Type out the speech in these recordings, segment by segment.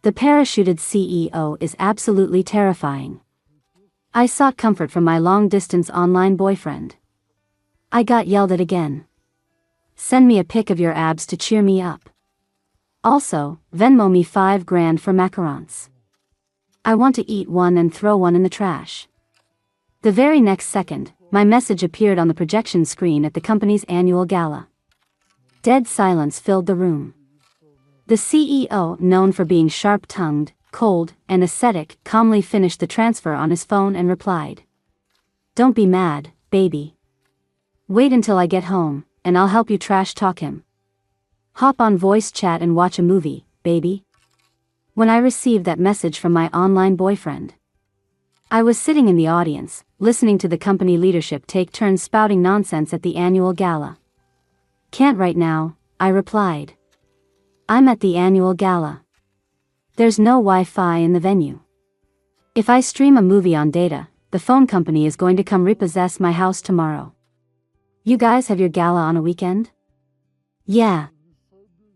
The parachuted CEO is absolutely terrifying. I sought comfort from my long-distance online boyfriend. I got yelled at again. Send me a pic of your abs to cheer me up. Also, Venmo me $5,000 for macarons. I want to eat one and throw one in the trash. The very next second, my message appeared on the projection screen at the company's annual gala. Dead silence filled the room. The CEO, known for being sharp-tongued, cold, and ascetic, calmly finished the transfer on his phone and replied. Don't be mad, baby. Wait until I get home, and I'll help you trash talk him. Hop on voice chat and watch a movie, baby. When I received that message from my online boyfriend, I was sitting in the audience, listening to the company leadership take turns spouting nonsense at the annual gala. Can't right now, I replied. I'm at the annual gala. There's no Wi-Fi in the venue. If I stream a movie on data, the phone company is going to come repossess my house tomorrow. You guys have your gala on a weekend? Yeah.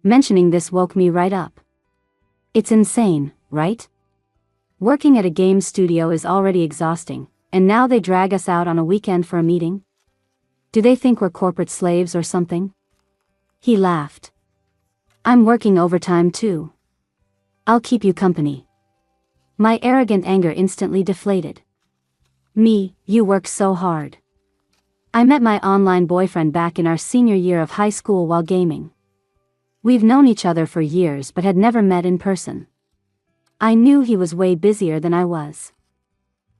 Mentioning this woke me right up. It's insane, right? Working at a game studio is already exhausting, and now they drag us out on a weekend for a meeting? Do they think we're corporate slaves or something? He laughed. I'm working overtime too. I'll keep you company. My arrogant anger instantly deflated. Me, you work so hard. I met my online boyfriend back in our senior year of high school while gaming. We've known each other for years but had never met in person. I knew he was way busier than I was.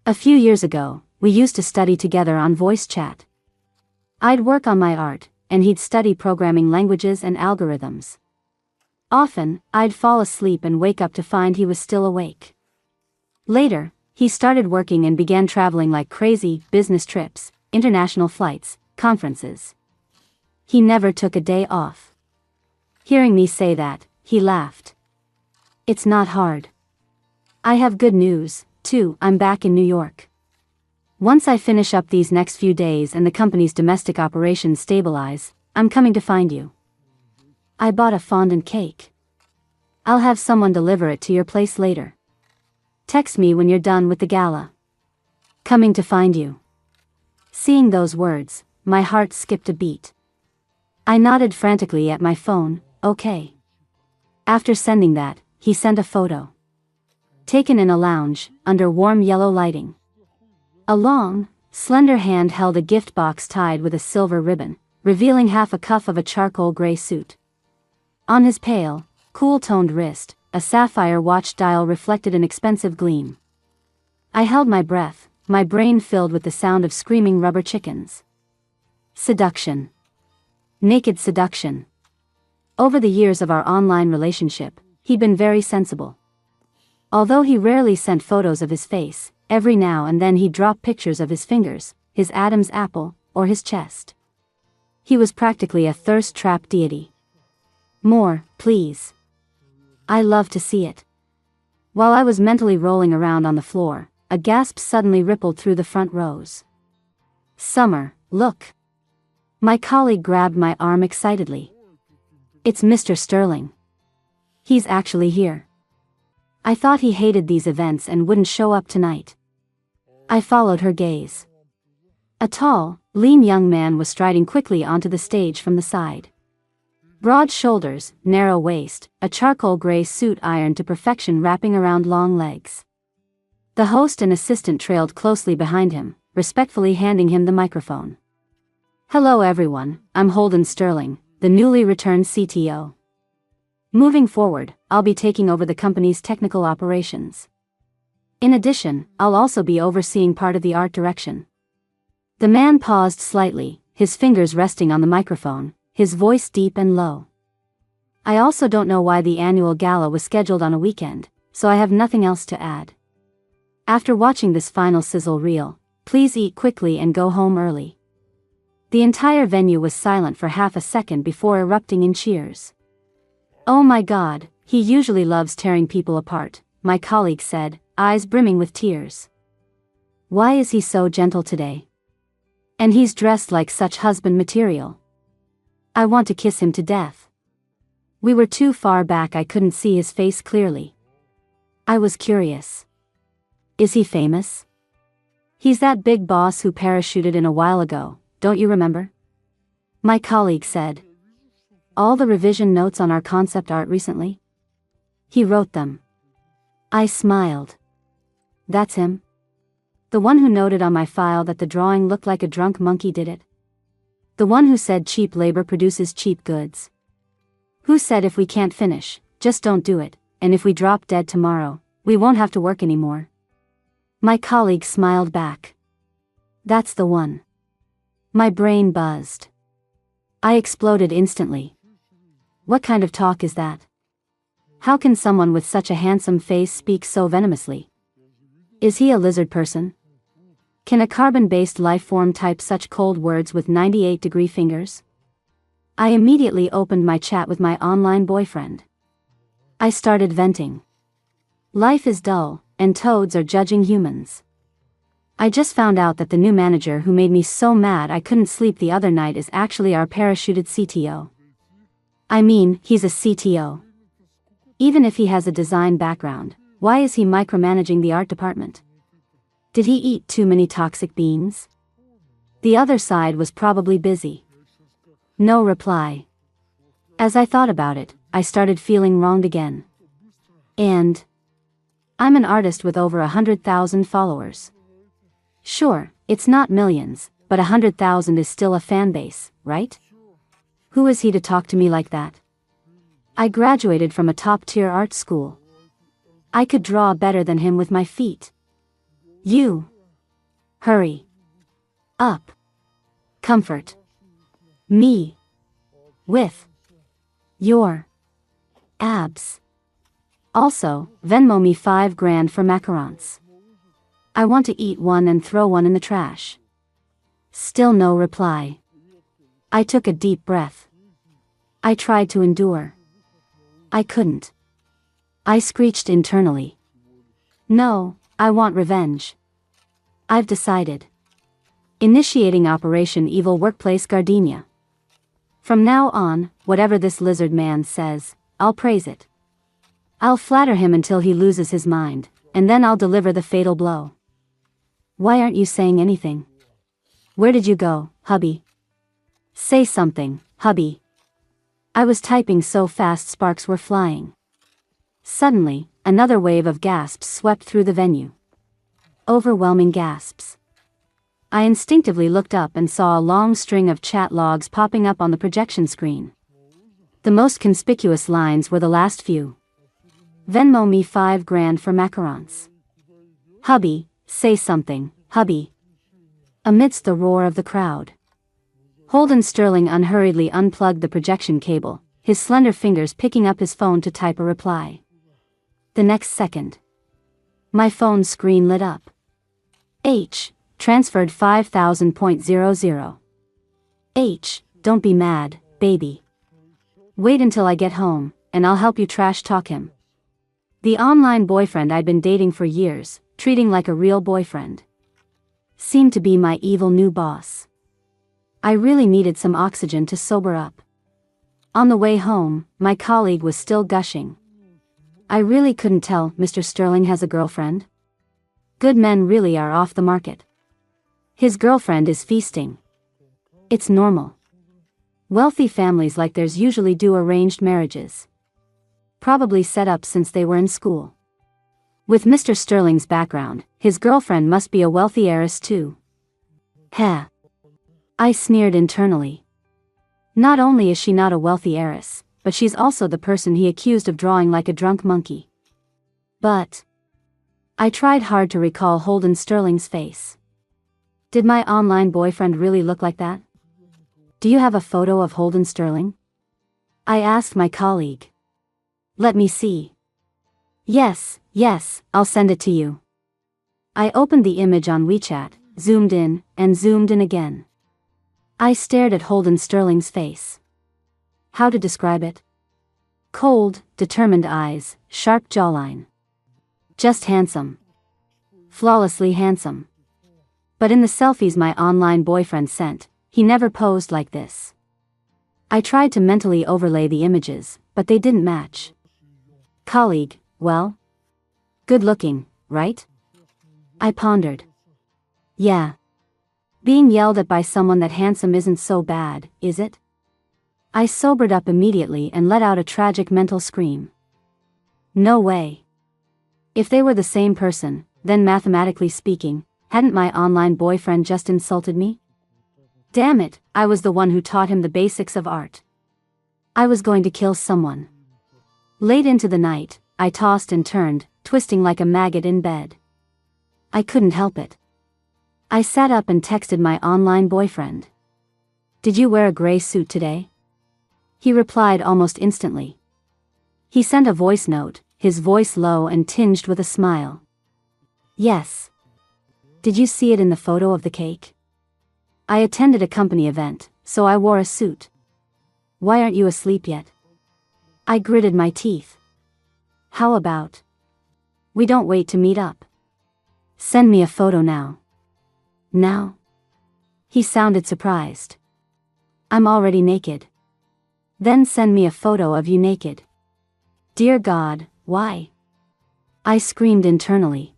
A few years ago, we used to study together on voice chat. I'd work on my art, and he'd study programming languages and algorithms. Often, I'd fall asleep and wake up to find he was still awake. Later, he started working and began traveling like crazy, business trips, international flights, conferences. He never took a day off. Hearing me say that, he laughed. It's not hard. I have good news, too. I'm back in New York. Once I finish up these next few days and the company's domestic operations stabilize, I'm coming to find you. I bought a fondant cake. I'll have someone deliver it to your place later. Text me when you're done with the gala. Coming to find you. Seeing those words, my heart skipped a beat. I nodded frantically at my phone, okay. After sending that, he sent a photo. Taken in a lounge, under warm yellow lighting. A long, slender hand held a gift box tied with a silver ribbon, revealing half a cuff of a charcoal gray suit. On his pale, cool-toned wrist, a sapphire watch dial reflected an expensive gleam. I held my breath, my brain filled with the sound of screaming rubber chickens. Seduction. Naked seduction. Over the years of our online relationship, he'd been very sensible. Although he rarely sent photos of his face, every now and then he'd drop pictures of his fingers, his Adam's apple, or his chest. He was practically a thirst-trap deity. More, please. I love to see it. While I was mentally rolling around on the floor, a gasp suddenly rippled through the front rows. Summer, look. My colleague grabbed my arm excitedly. It's Mr. Sterling. He's actually here. I thought he hated these events and wouldn't show up tonight. I followed her gaze. A tall, lean young man was striding quickly onto the stage from the side. Broad shoulders, narrow waist, a charcoal gray suit ironed to perfection wrapping around long legs. The host and assistant trailed closely behind him, respectfully handing him the microphone. Hello everyone, I'm Holden Sterling, the newly returned CTO. Moving forward, I'll be taking over the company's technical operations. In addition, I'll also be overseeing part of the art direction. The man paused slightly, his fingers resting on the microphone, his voice deep and low. I also don't know why the annual gala was scheduled on a weekend, so I have nothing else to add. After watching this final sizzle reel, please eat quickly and go home early. The entire venue was silent for half a second before erupting in cheers. Oh my God, he usually loves tearing people apart, my colleague said, eyes brimming with tears. Why is he so gentle today? And he's dressed like such husband material. I want to kiss him to death. We were too far back, I couldn't see his face clearly. I was curious. Is he famous? He's that big boss who parachuted in a while ago, don't you remember? My colleague said. All the revision notes on our concept art recently? He wrote them. I smiled. That's him? The one who noted on my file that the drawing looked like a drunk monkey did it? The one who said cheap labor produces cheap goods? Who said if we can't finish, just don't do it, and if we drop dead tomorrow, we won't have to work anymore? My colleague smiled back. That's the one. My brain buzzed. I exploded instantly. What kind of talk is that? How can someone with such a handsome face speak so venomously? Is he a lizard person? Can a carbon-based life form type such cold words with 98-degree fingers? I immediately opened my chat with my online boyfriend. I started venting. Life is dull, and toads are judging humans. I just found out that the new manager who made me so mad I couldn't sleep the other night is actually our parachuted CTO. I mean, he's a CTO. Even if he has a design background, why is he micromanaging the art department? Did he eat too many toxic beans? The other side was probably busy. No reply. As I thought about it, I started feeling wronged again. And I'm an artist with over 100,000 followers. Sure, it's not millions, but 100,000 is still a fan base, right? Who is he to talk to me like that? I graduated from a top-tier art school. I could draw better than him with my feet. You. Hurry. Up. Comfort. Me. With. Your. Abs. Also, Venmo me $5,000 for macarons. I want to eat one and throw one in the trash. Still no reply. I took a deep breath. I tried to endure. I couldn't. I screeched internally. No, I want revenge. I've decided. Initiating Operation Evil Workplace Gardenia. From now on, whatever this lizard man says, I'll praise it. I'll flatter him until he loses his mind, and then I'll deliver the fatal blow. Why aren't you saying anything? Where did you go, hubby? Say something, hubby. I was typing so fast sparks were flying. Suddenly, another wave of gasps swept through the venue. Overwhelming gasps. I instinctively looked up and saw a long string of chat logs popping up on the projection screen. The most conspicuous lines were the last few. Venmo me $5,000 for macarons. Hubby, say something, hubby. Amidst the roar of the crowd, Holden Sterling unhurriedly unplugged the projection cable, his slender fingers picking up his phone to type a reply. The next second, my phone screen lit up. Transferred 5,000.00. Don't be mad, baby. Wait until I get home, and I'll help you trash talk him. The online boyfriend I'd been dating for years, treating like a real boyfriend, seemed to be my evil new boss. I really needed some oxygen to sober up. On the way home, my colleague was still gushing. I really couldn't tell Mr. Sterling has a girlfriend. Good men really are off the market. His girlfriend is feasting. It's normal. Wealthy families like theirs usually do arranged marriages. Probably set up since they were in school. With Mr. Sterling's background, his girlfriend must be a wealthy heiress too. Heh. I sneered internally. Not only is she not a wealthy heiress, but she's also the person he accused of drawing like a drunk monkey. But I tried hard to recall Holden Sterling's face. Did my online boyfriend really look like that? Do you have a photo of Holden Sterling? I asked my colleague. Let me see. Yes, I'll send it to you. I opened the image on WeChat, zoomed in, and zoomed in again. I stared at Holden Sterling's face. How to describe it? Cold, determined eyes, sharp jawline. Just handsome. Flawlessly handsome. But in the selfies my online boyfriend sent, he never posed like this. I tried to mentally overlay the images, but they didn't match. Colleague, well? Good looking, right? I pondered. Yeah. Being yelled at by someone that handsome isn't so bad, is it? I sobered up immediately and let out a tragic mental scream. No way. If they were the same person, then mathematically speaking, hadn't my online boyfriend just insulted me? Damn it, I was the one who taught him the basics of art. I was going to kill someone. Late into the night, I tossed and turned, twisting like a maggot in bed. I couldn't help it. I sat up and texted my online boyfriend. Did you wear a gray suit today? He replied almost instantly. He sent a voice note, his voice low and tinged with a smile. Yes. Did you see it in the photo of the cake? I attended a company event, so I wore a suit. Why aren't you asleep yet? I gritted my teeth. How about we don't wait to meet up? Send me a photo now. Now? He sounded surprised. I'm already naked. Then send me a photo of you naked. Dear God, why? I screamed internally.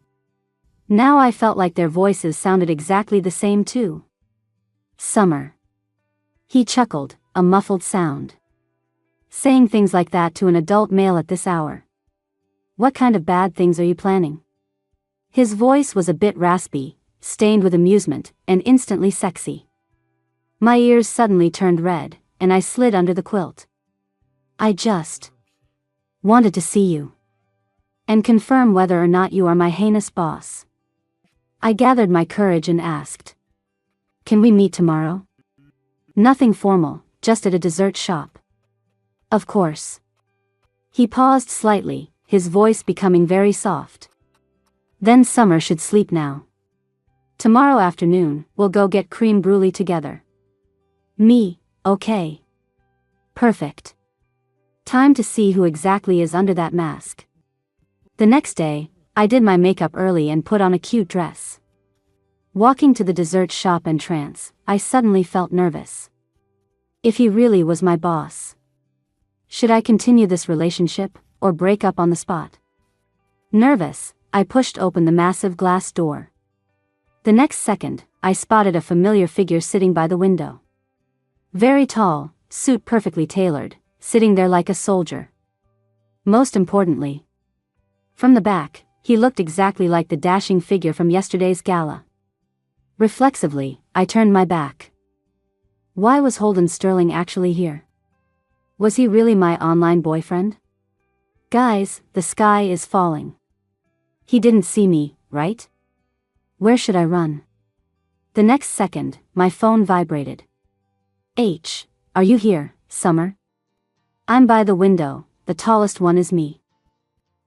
Now I felt like their voices sounded exactly the same too. Summer. He chuckled, a muffled sound. Saying things like that to an adult male at this hour. What kind of bad things are you planning? His voice was a bit raspy, stained with amusement, and instantly sexy. My ears suddenly turned red, and I slid under the quilt. I just wanted to see you. And confirm whether or not you are my heinous boss. I gathered my courage and asked. Can we meet tomorrow? Nothing formal, just at a dessert shop. Of course. He paused slightly, his voice becoming very soft. Then Summer should sleep now. Tomorrow afternoon, we'll go get creme brulee together. Me, okay. Perfect. Time to see who exactly is under that mask. The next day, I did my makeup early and put on a cute dress. Walking to the dessert shop entrance, I suddenly felt nervous. If he really was my boss. Should I continue this relationship, or break up on the spot? Nervous, I pushed open the massive glass door. The next second, I spotted a familiar figure sitting by the window. Very tall, suit perfectly tailored, sitting there like a soldier. Most importantly, from the back, he looked exactly like the dashing figure from yesterday's gala. Reflexively, I turned my back. Why was Holden Sterling actually here? Was he really my online boyfriend? Guys, the sky is falling. He didn't see me, right? Where should I run? The next second, my phone vibrated. Are you here, Summer? I'm by the window, the tallest one is me.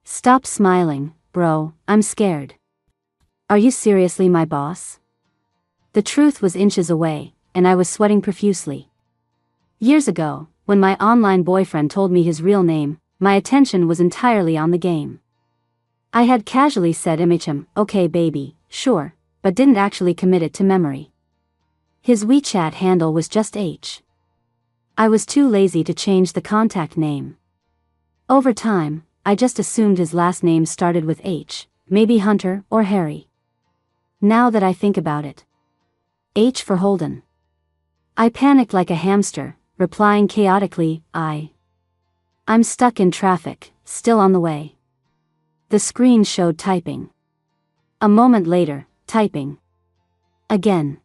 Stop smiling, bro, I'm scared. Are you seriously my boss? The truth was inches away, and I was sweating profusely. Years ago, when my online boyfriend told me his real name, my attention was entirely on the game. I had casually said okay baby, sure, but didn't actually commit it to memory. His WeChat handle was just H. I was too lazy to change the contact name. Over time, I just assumed his last name started with H, maybe Hunter or Harry. Now that I think about it. H for Holden. I panicked like a hamster, replying chaotically, I'm stuck in traffic, still on the way. The screen showed typing. A moment later, typing. Again.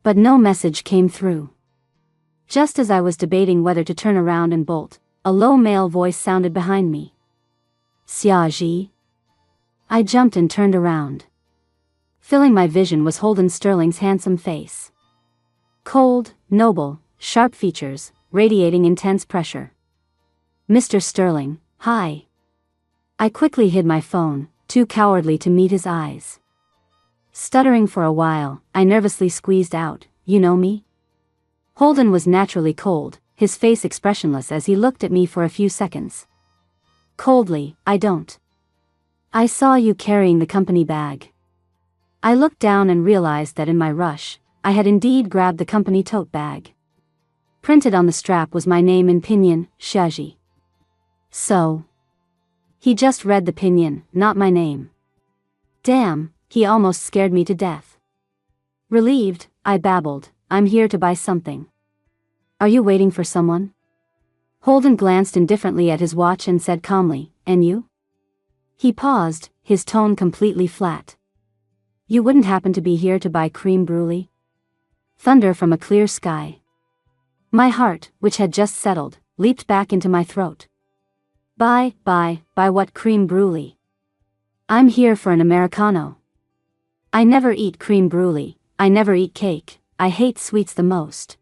But no message came through. Just as I was debating whether to turn around and bolt, a low male voice sounded behind me. Xiaji. I jumped and turned around. Filling my vision was Holden Sterling's handsome face. Cold, noble, sharp features, radiating intense pressure. Mr. Sterling, hi. I quickly hid my phone, too cowardly to meet his eyes. Stuttering for a while, I nervously squeezed out, you know me? Holden was naturally cold, his face expressionless as he looked at me for a few seconds. Coldly, I don't. I saw you carrying the company bag. I looked down and realized that in my rush, I had indeed grabbed the company tote bag. Printed on the strap was my name in pinyin, Shaji. So. He just read the pinion, not my name. Damn, he almost scared me to death. Relieved, I babbled, I'm here to buy something. Are you waiting for someone? Holden glanced indifferently at his watch and said calmly, and you? He paused, his tone completely flat. You wouldn't happen to be here to buy creme brulee? Thunder from a clear sky. My heart, which had just settled, leaped back into my throat. Buy what creme brulee? I'm here for an Americano. I never eat creme brulee, I never eat cake, I hate sweets the most.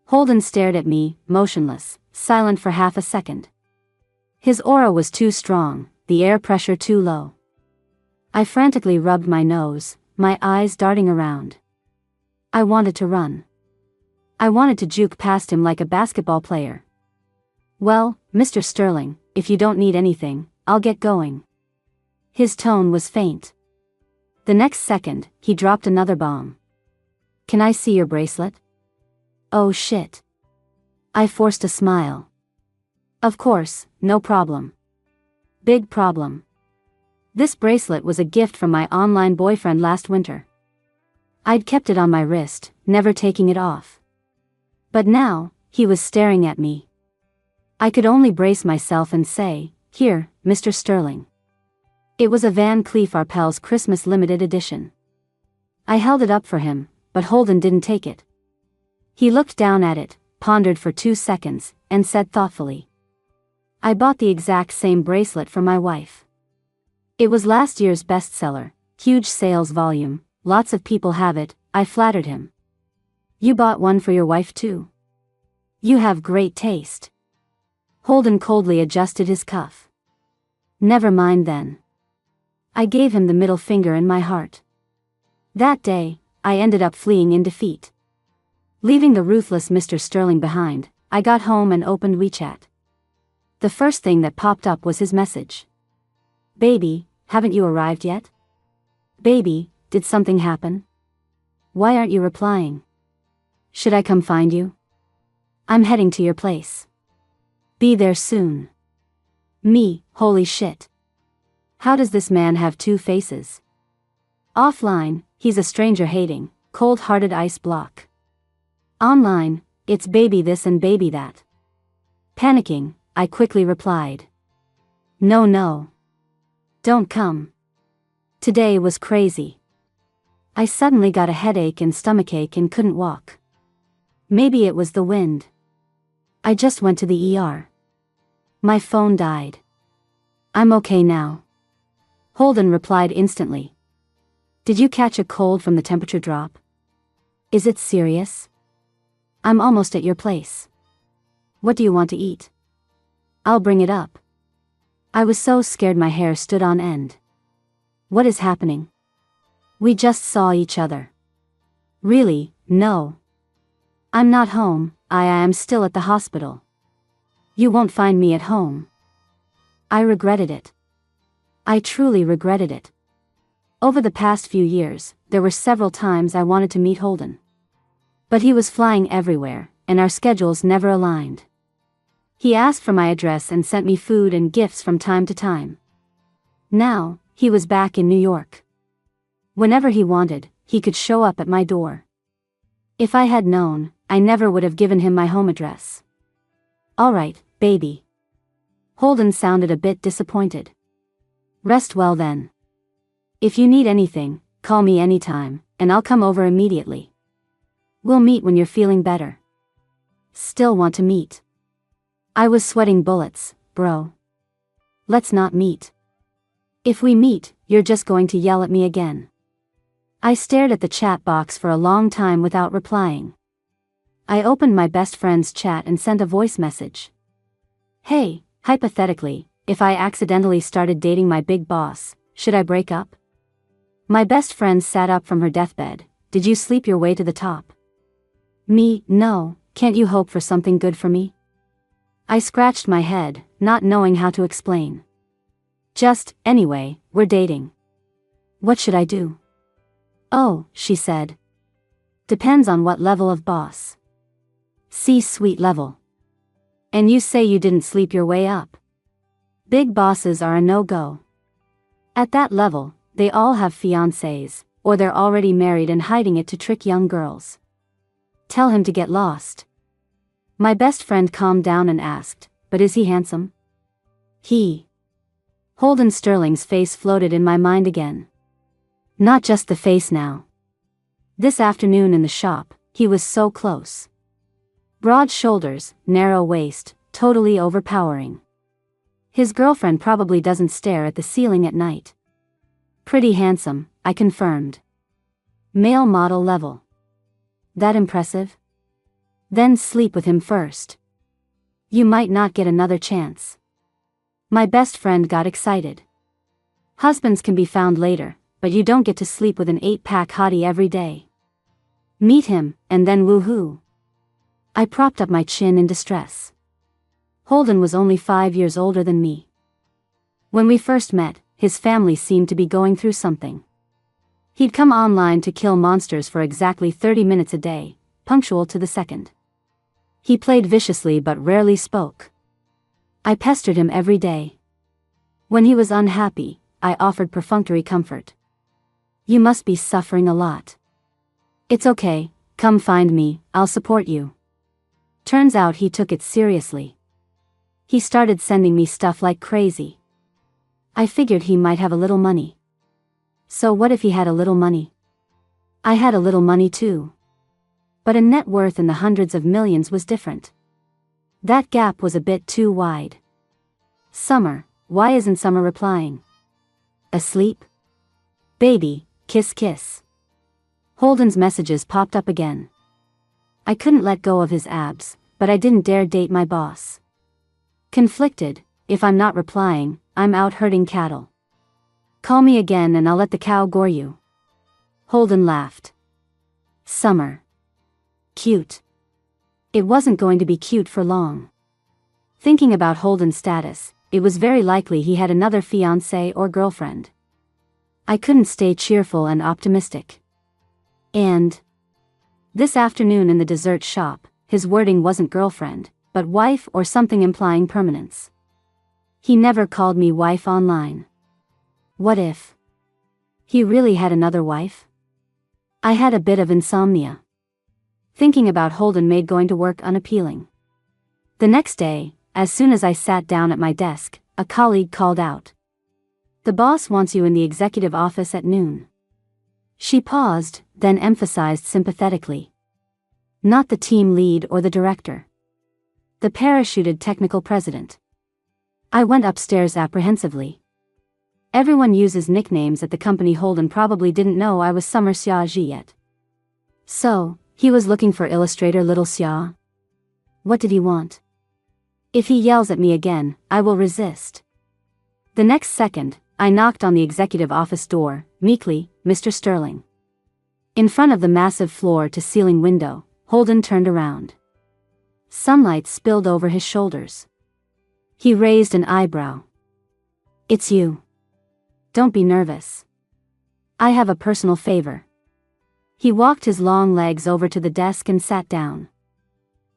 Holden stared at me, motionless, silent for half a second. His aura was too strong, the air pressure too low. I frantically rubbed my nose, my eyes darting around. I wanted to run. I wanted to juke past him like a basketball player. Well, Mr. Sterling, if you don't need anything, I'll get going. His tone was faint. The next second, he dropped another bomb. Can I see your bracelet? Oh shit. I forced a smile. Of course, no problem. Big problem. This bracelet was a gift from my online boyfriend last winter. I'd kept it on my wrist, never taking it off. But now, he was staring at me. I could only brace myself and say, here, Mr. Sterling. It was a Van Cleef Arpels Christmas limited edition. I held it up for him, but Holden didn't take it. He looked down at it, pondered for 2 seconds, and said thoughtfully. I bought the exact same bracelet for my wife. It was last year's bestseller, huge sales volume, lots of people have it, I flattered him. You bought one for your wife too? You have great taste. Holden coldly adjusted his cuff. Never mind then. I gave him the middle finger in my heart. That day, I ended up fleeing in defeat. Leaving the ruthless Mr. Sterling behind, I got home and opened WeChat. The first thing that popped up was his message. Baby, haven't you arrived yet? Baby, did something happen? Why aren't you replying? Should I come find you? I'm heading to your place. Be there soon. Me, holy shit. How does this man have 2 faces? Offline, he's a stranger-hating, cold-hearted ice block. Online, it's baby this and baby that. Panicking, I quickly replied. No. Don't come. Today was crazy. I suddenly got a headache and stomachache and couldn't walk. Maybe it was the wind. I just went to the ER. My phone died. I'm okay now. Holden replied instantly. Did you catch a cold from the temperature drop? Is it serious? I'm almost at your place. What do you want to eat? I'll bring it up. I was so scared my hair stood on end. What is happening? We just saw each other. Really, no. I'm not home, I am still at the hospital. You won't find me at home. I regretted it. I truly regretted it. Over the past few years, there were several times I wanted to meet Holden. But he was flying everywhere, and our schedules never aligned. He asked for my address and sent me food and gifts from time to time. Now, he was back in New York. Whenever he wanted, he could show up at my door. If I had known, I never would have given him my home address. All right, baby. Holden sounded a bit disappointed. Rest well then. If you need anything, call me anytime, and I'll come over immediately. We'll meet when you're feeling better. Still want to meet? I was sweating bullets, bro. Let's not meet. If we meet, you're just going to yell at me again. I stared at the chat box for a long time without replying. I opened my best friend's chat and sent a voice message. Hey, hypothetically, if I accidentally started dating my big boss, should I break up? My best friend sat up from her deathbed. Did you sleep your way to the top? Me, no, can't you hope for something good for me? I scratched my head, not knowing how to explain. Just, anyway, we're dating. What should I do? Oh, she said. Depends on what level of boss. C-suite level. And you say you didn't sleep your way up? Big bosses are a no-go. At that level, they all have fiancés, or they're already married and hiding it to trick young girls. Tell him to get lost. My best friend calmed down and asked, but is he handsome? Holden Sterling's face floated in my mind again. Not just the face now. This afternoon in the shop, he was so close. Broad shoulders, narrow waist, totally overpowering. His girlfriend probably doesn't stare at the ceiling at night. Pretty handsome, I confirmed. Male model level. That impressive? Then sleep with him first. You might not get another chance. My best friend got excited. Husbands can be found later, but you don't get to sleep with an 8-pack hottie every day. Meet him, and then woohoo. I propped up my chin in distress. Holden was only 5 years older than me. When we first met, his family seemed to be going through something. He'd come online to kill monsters for exactly 30 minutes a day, punctual to the second. He played viciously but rarely spoke. I pestered him every day. When he was unhappy, I offered perfunctory comfort. You must be suffering a lot. It's okay, come find me, I'll support you. Turns out he took it seriously. He started sending me stuff like crazy. I figured he might have a little money. So what if he had a little money? I had a little money too. But a net worth in the hundreds of millions was different. That gap was a bit too wide. Summer, why isn't Summer replying? Asleep? Baby, kiss kiss. Holden's messages popped up again. I couldn't let go of his abs, but I didn't dare date my boss. Conflicted, if I'm not replying, I'm out herding cattle. Call me again and I'll let the cow gore you. Holden laughed. Summer. Cute. It wasn't going to be cute for long. Thinking about Holden's status, it was very likely he had another fiancé or girlfriend. I couldn't stay cheerful and optimistic. And this afternoon in the dessert shop, his wording wasn't girlfriend, but wife or something implying permanence. He never called me wife online. What if he really had another wife? I had a bit of insomnia. Thinking about Holden made going to work unappealing. The next day, as soon as I sat down at my desk, a colleague called out. The boss wants you in the executive office at noon. She paused, then emphasized sympathetically. Not the team lead or the director. The parachuted technical president. I went upstairs apprehensively. Everyone uses nicknames at the company. Holden probably didn't know I was Summer Xiaji yet. So, he was looking for illustrator Little Xia? What did he want? If he yells at me again, I will resist. The next second, I knocked on the executive office door, meekly, Mr. Sterling. In front of the massive floor-to-ceiling window, Holden turned around. Sunlight spilled over his shoulders. He raised an eyebrow. It's you. Don't be nervous. I have a personal favor. He walked his long legs over to the desk and sat down.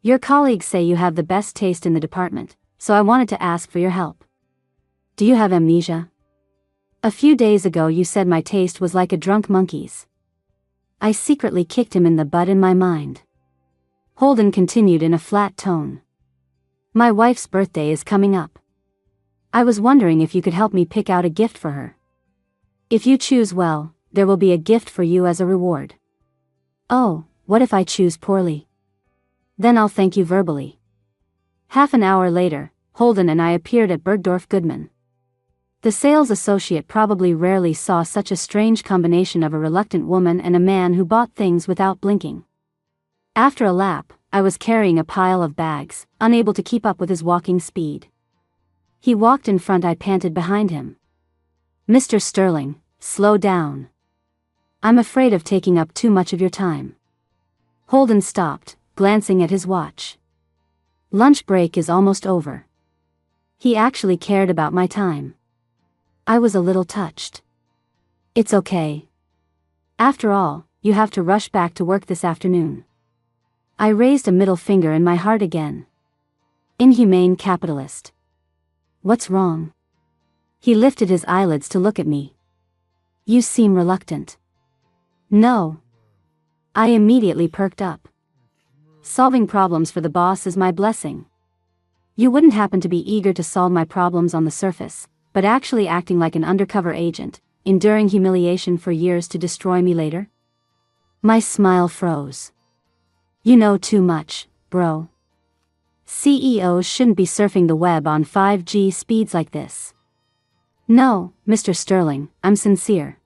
Your colleagues say you have the best taste in the department, so I wanted to ask for your help. Do you have amnesia? A few days ago you said my taste was like a drunk monkey's. I secretly kicked him in the butt in my mind. Holden continued in a flat tone. My wife's birthday is coming up. I was wondering if you could help me pick out a gift for her. If you choose well, there will be a gift for you as a reward. Oh, what if I choose poorly? Then I'll thank you verbally. Half an hour later, Holden and I appeared at Bergdorf Goodman. The sales associate probably rarely saw such a strange combination of a reluctant woman and a man who bought things without blinking. After a lap, I was carrying a pile of bags, unable to keep up with his walking speed. He walked in front, I panted behind him. Mr. Sterling, slow down. I'm afraid of taking up too much of your time. Holden stopped, glancing at his watch. Lunch break is almost over. He actually cared about my time. I was a little touched. It's okay. After all, you have to rush back to work this afternoon. I raised a middle finger in my heart again. Inhumane capitalist. What's wrong? He lifted his eyelids to look at me. You seem reluctant. No. I immediately perked up. Solving problems for the boss is my blessing. You wouldn't happen to be eager to solve my problems on the surface, but actually acting like an undercover agent, enduring humiliation for years to destroy me later? My smile froze. You know too much, bro. CEOs shouldn't be surfing the web on 5G speeds like this. No, Mr. Sterling, I'm sincere.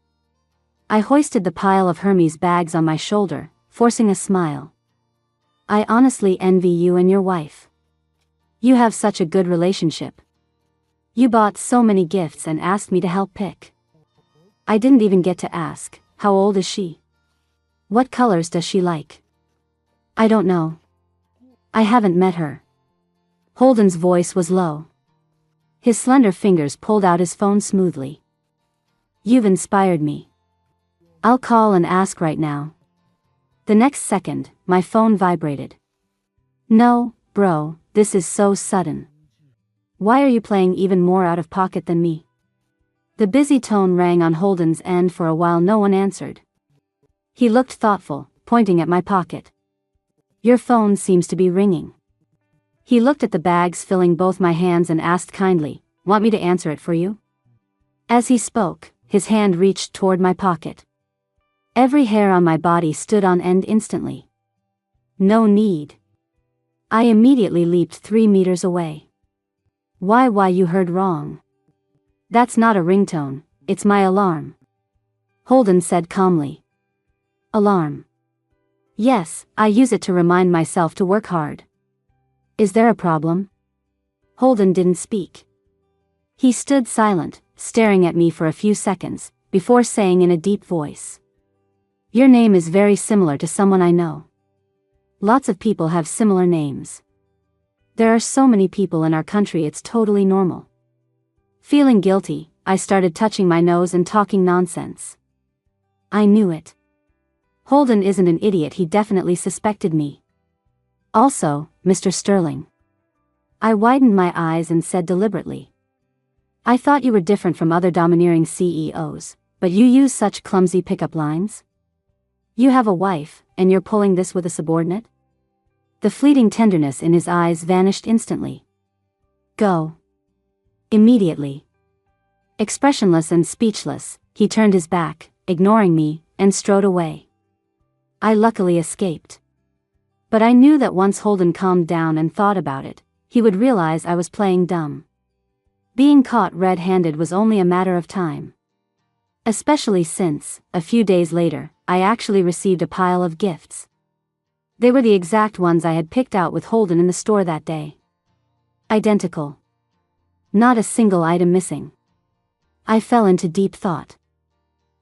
I hoisted the pile of Hermes bags on my shoulder, forcing a smile. I honestly envy you and your wife. You have such a good relationship. You bought so many gifts and asked me to help pick. I didn't even get to ask, how old is she? What colors does she like? I don't know. I haven't met her. Holden's voice was low. His slender fingers pulled out his phone smoothly. You've inspired me. I'll call and ask right now. The next second, my phone vibrated. No, bro, this is so sudden. Why are you playing even more out of pocket than me? The busy tone rang on Holden's end. For a while no one answered. He looked thoughtful, pointing at my pocket. Your phone seems to be ringing. He looked at the bags filling both my hands and asked kindly, want me to answer it for you? As he spoke, his hand reached toward my pocket. Every hair on my body stood on end instantly. No need. I immediately leaped 3 meters away. Why you heard wrong. That's not a ringtone, it's my alarm. Holden said calmly. Alarm. Yes, I use it to remind myself to work hard. Is there a problem? Holden didn't speak. He stood silent, staring at me for a few seconds, before saying in a deep voice. Your name is very similar to someone I know. Lots of people have similar names. There are so many people in our country, it's totally normal. Feeling guilty, I started touching my nose and talking nonsense. I knew it. Holden isn't an idiot, he definitely suspected me. Also, Mr. Sterling. I widened my eyes and said deliberately. I thought you were different from other domineering CEOs, but you use such clumsy pickup lines? You have a wife, and you're pulling this with a subordinate? The fleeting tenderness in his eyes vanished instantly. Go. Immediately. Expressionless and speechless, he turned his back, ignoring me, and strode away. I luckily escaped. But I knew that once Holden calmed down and thought about it, he would realize I was playing dumb. Being caught red-handed was only a matter of time. Especially since, a few days later, I actually received a pile of gifts. They were the exact ones I had picked out with Holden in the store that day. Identical. Not a single item missing. I fell into deep thought.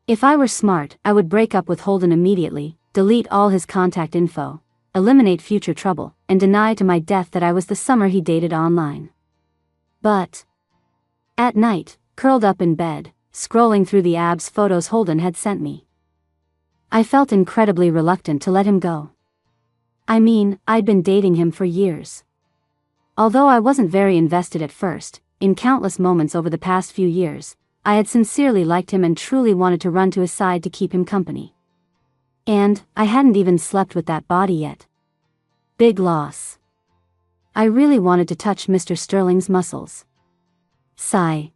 If I were smart, I would break up with Holden immediately, delete all his contact info, eliminate future trouble, and deny to my death that I was the Summer he dated online. But at night, curled up in bed, scrolling through the abs photos Holden had sent me, I felt incredibly reluctant to let him go. I mean, I'd been dating him for years. Although I wasn't very invested at first, in countless moments over the past few years, I had sincerely liked him and truly wanted to run to his side to keep him company. And I hadn't even slept with that body yet. Big loss. I really wanted to touch Mr. Sterling's muscles. Sigh.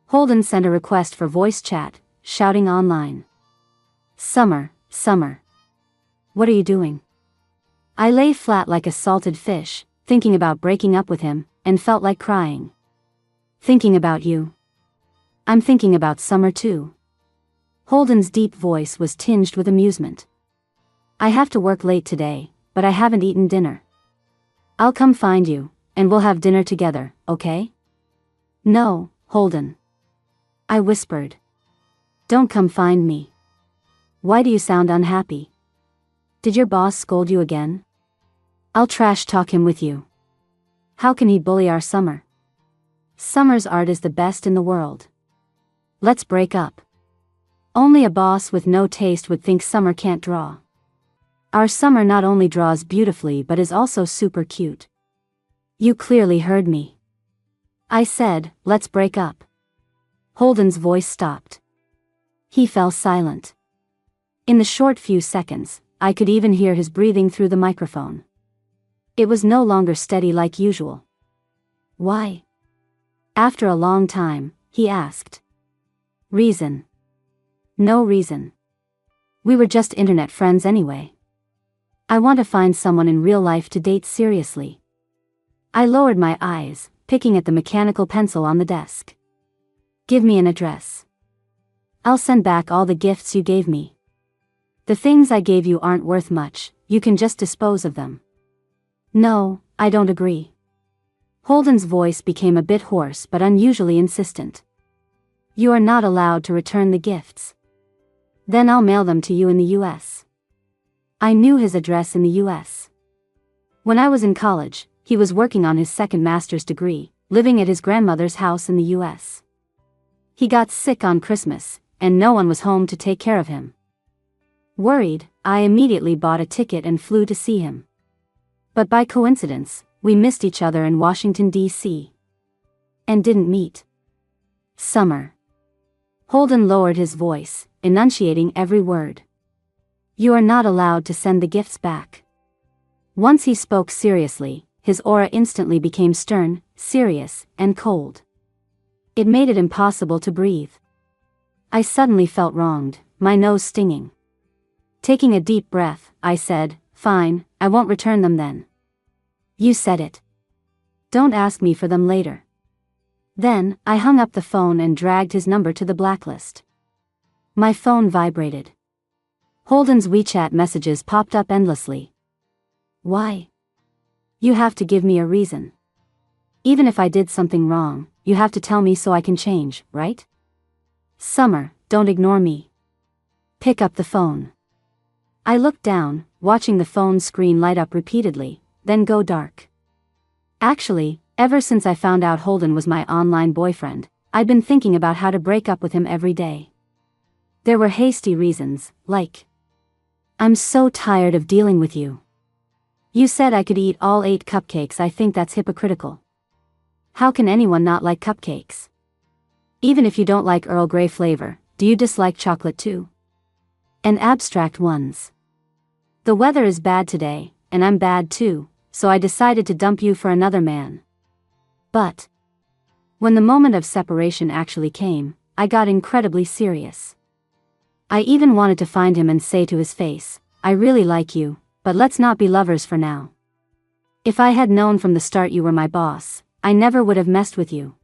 Holden sent a request for voice chat, shouting online. Summer. What are you doing? I lay flat like a salted fish, thinking about breaking up with him, and felt like crying. Thinking about you. I'm thinking about Summer too. Holden's deep voice was tinged with amusement. I have to work late today, but I haven't eaten dinner. I'll come find you, and we'll have dinner together, okay? No, Holden. I whispered. Don't come find me. Why do you sound unhappy? Did your boss scold you again? I'll trash talk him with you. How can he bully our Summer? Summer's art is the best in the world. Let's break up. Only a boss with no taste would think Summer can't draw. Our Summer not only draws beautifully but is also super cute. You clearly heard me. I said, let's break up. Holden's voice stopped. He fell silent. In the short few seconds, I could even hear his breathing through the microphone. It was no longer steady like usual. Why? After a long time, he asked. Reason. No reason. We were just internet friends anyway. I want to find someone in real life to date seriously. I lowered my eyes, picking at the mechanical pencil on the desk. Give me an address. I'll send back all the gifts you gave me. The things I gave you aren't worth much, you can just dispose of them. No, I don't agree. Holden's voice became a bit hoarse but unusually insistent. You are not allowed to return the gifts. Then I'll mail them to you in the US. I knew his address in the US. When I was in college, he was working on his second master's degree, living at his grandmother's house in the US. He got sick on Christmas, and no one was home to take care of him. Worried, I immediately bought a ticket and flew to see him. But by coincidence, we missed each other in Washington, D.C. and didn't meet. Summer. Holden lowered his voice, enunciating every word. You are not allowed to send the gifts back. Once he spoke seriously, his aura instantly became stern, serious, and cold. It made it impossible to breathe. I suddenly felt wronged, my nose stinging. Taking a deep breath, I said, Fine, I won't return them then. You said it. Don't ask me for them later. Then, I hung up the phone and dragged his number to the blacklist. My phone vibrated. Holden's WeChat messages popped up endlessly. Why? You have to give me a reason. Even if I did something wrong, you have to tell me so I can change, right? Summer, don't ignore me. Pick up the phone. I looked down, watching the phone screen light up repeatedly, then go dark. Actually, ever since I found out Holden was my online boyfriend, I'd been thinking about how to break up with him every day. There were hasty reasons, like, I'm so tired of dealing with you. You said I could eat all 8 cupcakes. I think that's hypocritical. How can anyone not like cupcakes? Even if you don't like Earl Grey flavor, do you dislike chocolate too? And abstract ones. The weather is bad today, and I'm bad too, so I decided to dump you for another man. But when the moment of separation actually came, I got incredibly serious. I even wanted to find him and say to his face, I really like you, but let's not be lovers for now. If I had known from the start you were my boss, I never would have messed with you.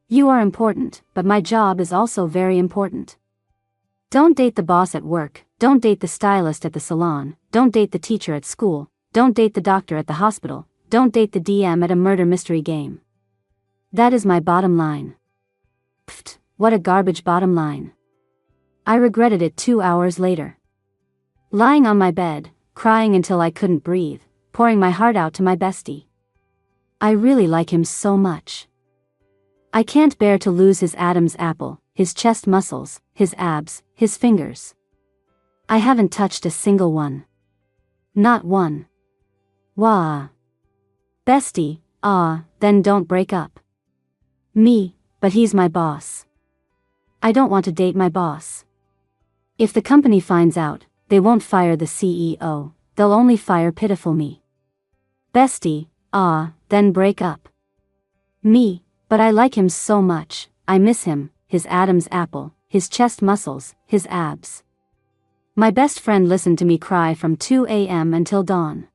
You are important, but my job is also very important. Don't date the boss at work, don't date the stylist at the salon, don't date the teacher at school, don't date the doctor at the hospital, don't date the DM at a murder mystery game. That is my bottom line. Pfft, what a garbage bottom line. I regretted it 2 hours later. Lying on my bed, crying until I couldn't breathe, pouring my heart out to my bestie. I really like him so much. I can't bear to lose his Adam's apple, his chest muscles, his abs, his fingers. I haven't touched a single one. Not one. Wah. Bestie, then don't break up. Me, but he's my boss. I don't want to date my boss. If the company finds out, they won't fire the CEO, they'll only fire pitiful me. Bestie, then break up. Me, but I like him so much, I miss him, his Adam's apple, his chest muscles, his abs. My best friend listened to me cry from 2 a.m. until dawn.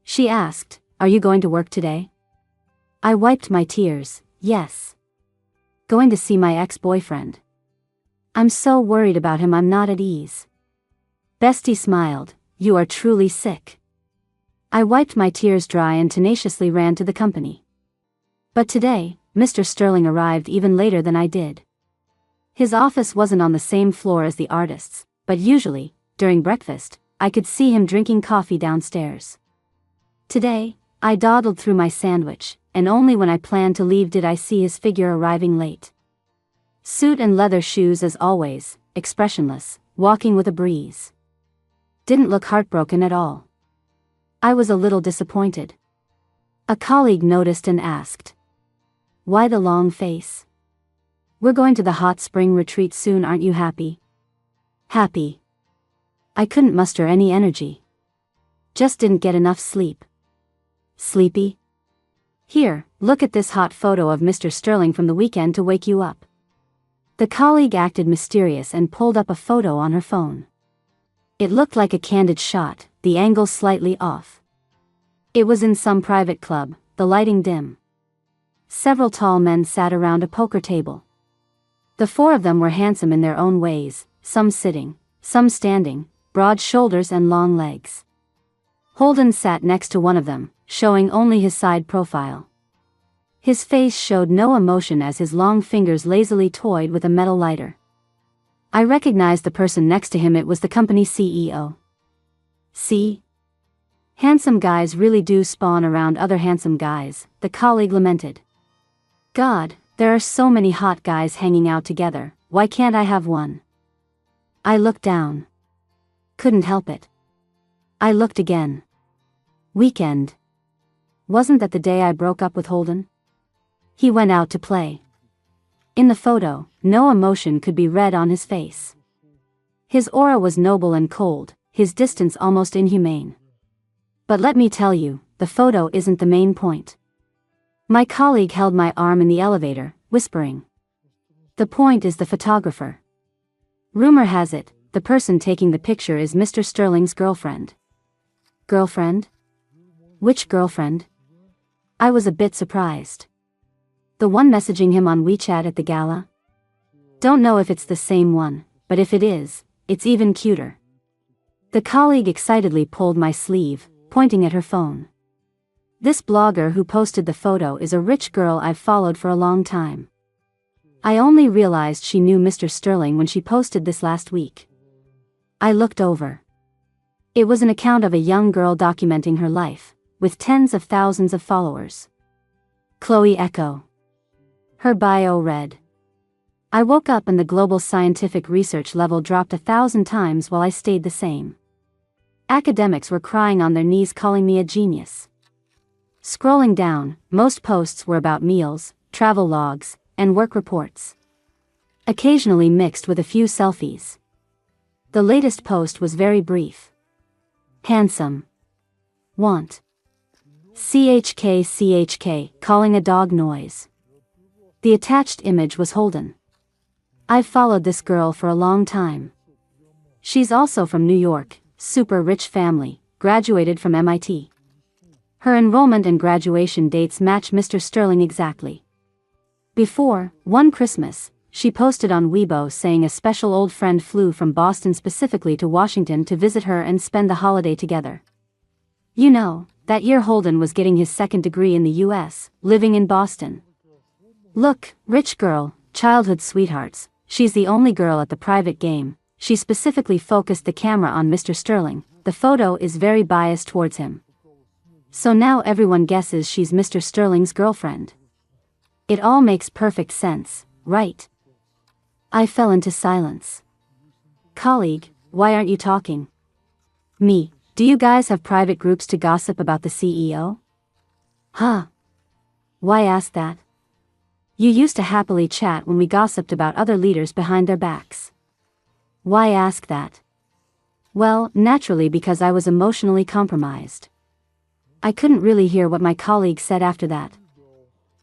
She asked, Are you going to work today? I wiped my tears, yes. Going to see my ex-boyfriend. I'm so worried about him I'm not at ease. Bestie smiled, You are truly sick. I wiped my tears dry and tenaciously ran to the company. But today, Mr. Sterling arrived even later than I did. His office wasn't on the same floor as the artist's, but usually, during breakfast, I could see him drinking coffee downstairs. Today, I dawdled through my sandwich, and only when I planned to leave did I see his figure arriving late. Suit and leather shoes as always, expressionless, walking with a breeze. Didn't look heartbroken at all. I was a little disappointed. A colleague noticed and asked, Why the long face? We're going to the hot spring retreat soon, aren't you happy? Happy. I couldn't muster any energy. Just didn't get enough sleep. Sleepy? Here, look at this hot photo of Mr. Sterling from the weekend to wake you up. The colleague acted mysterious and pulled up a photo on her phone. It looked like a candid shot, the angle slightly off. It was in some private club, the lighting dim. Several tall men sat around a poker table. The four of them were handsome in their own ways, some sitting, some standing, broad shoulders and long legs. Holden sat next to one of them, showing only his side profile. His face showed no emotion as his long fingers lazily toyed with a metal lighter. I recognized the person next to him. It was the company CEO. See? Handsome guys really do spawn around other handsome guys, the colleague lamented. God, there are so many hot guys hanging out together, why can't I have one? I looked down. Couldn't help it. I looked again. Weekend. Wasn't that the day I broke up with Holden? He went out to play. In the photo, no emotion could be read on his face. His aura was noble and cold, his distance almost inhumane. But let me tell you, the photo isn't the main point. My colleague held my arm in the elevator, whispering. The point is the photographer. Rumor has it, the person taking the picture is Mr. Sterling's girlfriend. Girlfriend? Which girlfriend? I was a bit surprised. The one messaging him on WeChat at the gala? Don't know if it's the same one, but if it is, it's even cuter. The colleague excitedly pulled my sleeve, pointing at her phone. This blogger who posted the photo is a rich girl I've followed for a long time. I only realized she knew Mr. Sterling when she posted this last week. I looked over. It was an account of a young girl documenting her life, with tens of thousands of followers. Chloe Echo. Her bio read. I woke up and the global scientific research level dropped 1,000 times while I stayed the same. Academics were crying on their knees calling me a genius. Scrolling down, most posts were about meals, travel logs, and work reports. Occasionally mixed with a few selfies. The latest post was very brief. Handsome. Want. CHK calling a dog noise. The attached image was Holden. I've followed this girl for a long time. She's also from New York, super rich family, graduated from MIT. Her enrollment and graduation dates match Mr. Sterling exactly. Before, one Christmas, she posted on Weibo saying a special old friend flew from Boston specifically to Washington to visit her and spend the holiday together. You know, that year Holden was getting his second degree in the US, living in Boston. Look, rich girl, childhood sweethearts, she's the only girl at the private game. She specifically focused the camera on Mr. Sterling. The photo is very biased towards him. So now everyone guesses she's Mr. Sterling's girlfriend. It all makes perfect sense, right? I fell into silence. Colleague, why aren't you talking? Me, do you guys have private groups to gossip about the CEO? Huh? Why ask that? You used to happily chat when we gossiped about other leaders behind their backs. Why ask that? Well, naturally because I was emotionally compromised. I couldn't really hear what my colleague said after that.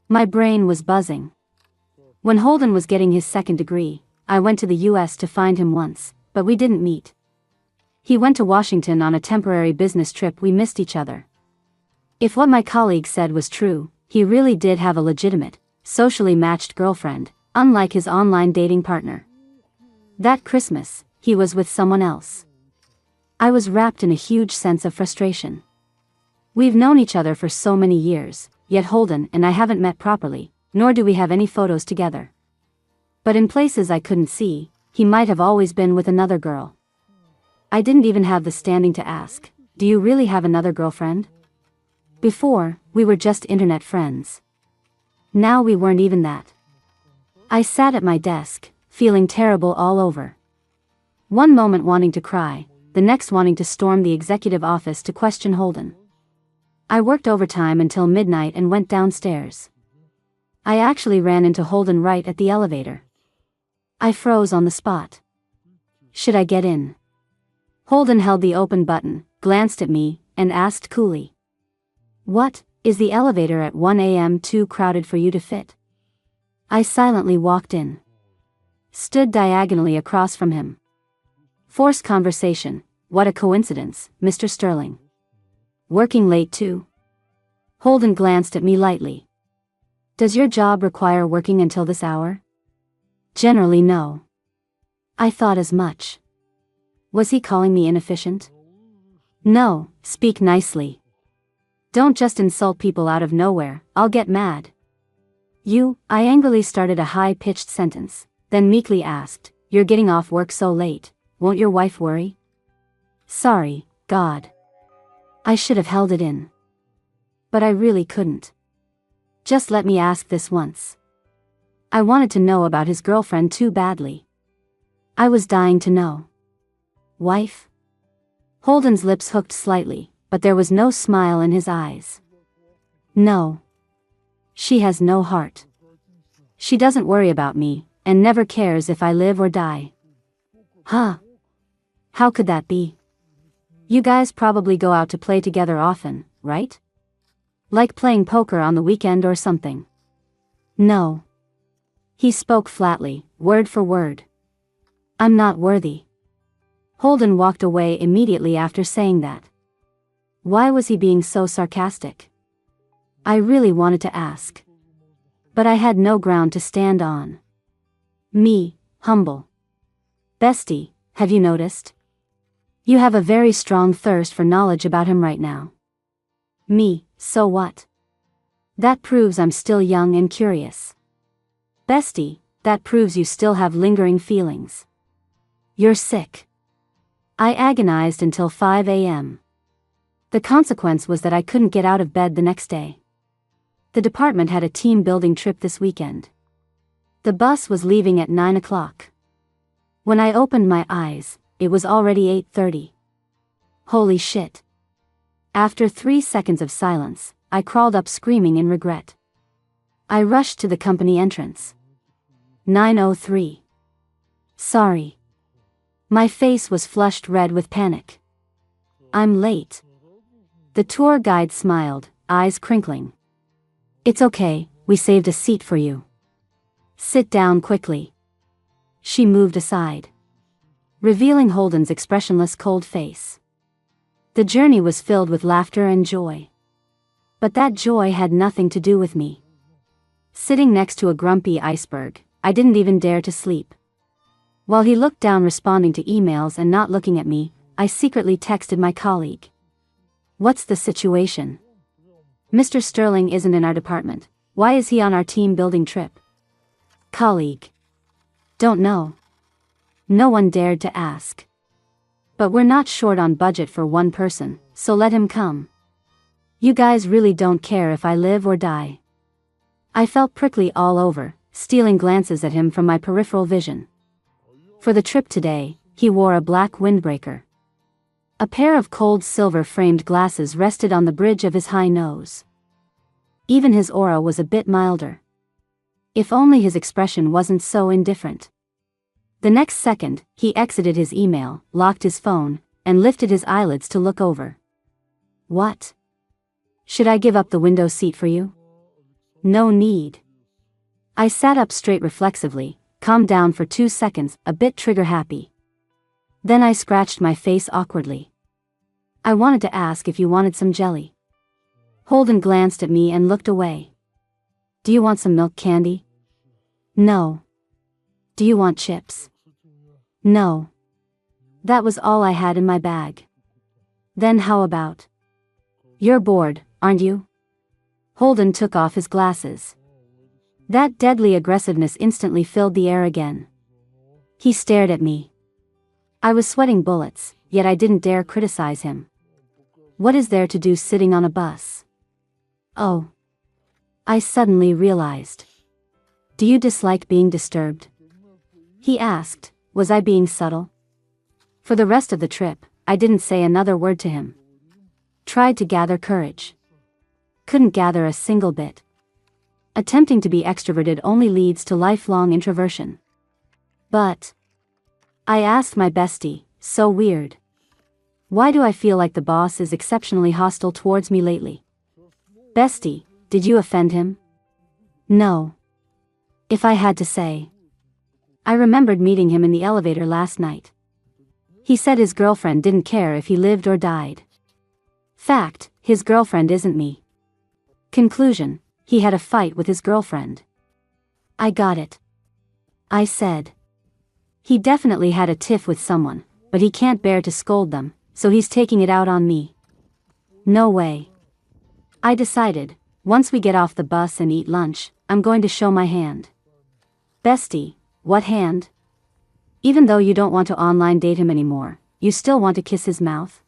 My brain was buzzing. When Holden was getting his second degree, I went to the US to find him once, but we didn't meet. He went to Washington on a temporary business trip. We missed each other. If what my colleague said was true, he really did have a legitimate, socially matched girlfriend, unlike his online dating partner. That Christmas, he was with someone else. I was wrapped in a huge sense of frustration. We've known each other for so many years, yet Holden and I haven't met properly, nor do we have any photos together. But in places I couldn't see, he might have always been with another girl. I didn't even have the standing to ask, do you really have another girlfriend? Before, we were just internet friends. Now we weren't even that. I sat at my desk, feeling terrible all over. One moment wanting to cry, the next wanting to storm the executive office to question Holden. I worked overtime until midnight and went downstairs. I actually ran into Holden right at the elevator. I froze on the spot. Should I get in? Holden held the open button, glanced at me, and asked coolly. What, is the elevator at 1 a.m. too crowded for you to fit? I silently walked in. Stood diagonally across from him. Forced conversation, what a coincidence, Mr. Sterling. Working late too? Holden glanced at me lightly. Does your job require working until this hour? Generally no. I thought as much. Was he calling me inefficient? No, speak nicely. Don't just insult people out of nowhere, I'll get mad. I angrily started a high-pitched sentence, then meekly asked, you're getting off work so late, won't your wife worry? Sorry, God. I should have held it in. But I really couldn't. Just let me ask this once. I wanted to know about his girlfriend too badly. I was dying to know. Wife? Holden's lips hooked slightly, but there was no smile in his eyes. No. She has no heart. She doesn't worry about me, and never cares if I live or die. Huh? How could that be? You guys probably go out to play together often, right? Like playing poker on the weekend or something. No. He spoke flatly, word for word. I'm not worthy. Holden walked away immediately after saying that. Why was he being so sarcastic? I really wanted to ask. But I had no ground to stand on. Me, humble. Bestie, have you noticed? You have a very strong thirst for knowledge about him right now. Me, so what? That proves I'm still young and curious. Bestie, that proves you still have lingering feelings. You're sick. I agonized until 5 a.m. The consequence was that I couldn't get out of bed the next day. The department had a team building trip this weekend. The bus was leaving at 9 o'clock. When I opened my eyes, it was already 8:30. Holy shit. After 3 seconds of silence, I crawled up screaming in regret. I rushed to the company entrance. 9:03. Sorry. My face was flushed red with panic. I'm late. The tour guide smiled, eyes crinkling. It's okay, we saved a seat for you. Sit down quickly. She moved aside, revealing Holden's expressionless cold face. The journey was filled with laughter and joy. But that joy had nothing to do with me. Sitting next to a grumpy iceberg, I didn't even dare to sleep. While he looked down responding to emails and not looking at me, I secretly texted my colleague. What's the situation? Mr. Sterling isn't in our department. Why is he on our team building trip? Colleague. Don't know. No one dared to ask. But we're not short on budget for one person, so let him come. You guys really don't care if I live or die. I felt prickly all over, stealing glances at him from my peripheral vision. For the trip today, he wore a black windbreaker. A pair of cold silver-framed glasses rested on the bridge of his high nose. Even his aura was a bit milder. If only his expression wasn't so indifferent. The next second, he exited his email, locked his phone, and lifted his eyelids to look over. What? Should I give up the window seat for you? No need. I sat up straight reflexively, calmed down for 2 seconds, a bit trigger-happy. Then I scratched my face awkwardly. I wanted to ask if you wanted some jelly. Holden glanced at me and looked away. Do you want some milk candy? No. Do you want chips? No. That was all I had in my bag. Then how about? You're bored, aren't you? Holden took off his glasses. That deadly aggressiveness instantly filled the air again. He stared at me. I was sweating bullets, yet I didn't dare criticize him. What is there to do sitting on a bus? Oh. I suddenly realized. Do you dislike being disturbed? He asked, was I being subtle? For the rest of the trip, I didn't say another word to him. Tried to gather courage. Couldn't gather a single bit. Attempting to be extroverted only leads to lifelong introversion. But I asked my bestie, so weird. Why do I feel like the boss is exceptionally hostile towards me lately? Bestie, did you offend him? No. If I had to say. I remembered meeting him in the elevator last night. He said his girlfriend didn't care if he lived or died. Fact, his girlfriend isn't me. Conclusion, he had a fight with his girlfriend. I got it. I said. He definitely had a tiff with someone, but he can't bear to scold them, so he's taking it out on me. No way. I decided, once we get off the bus and eat lunch, I'm going to show my hand. Bestie, what hand? Even though you don't want to online date him anymore, you still want to kiss his mouth?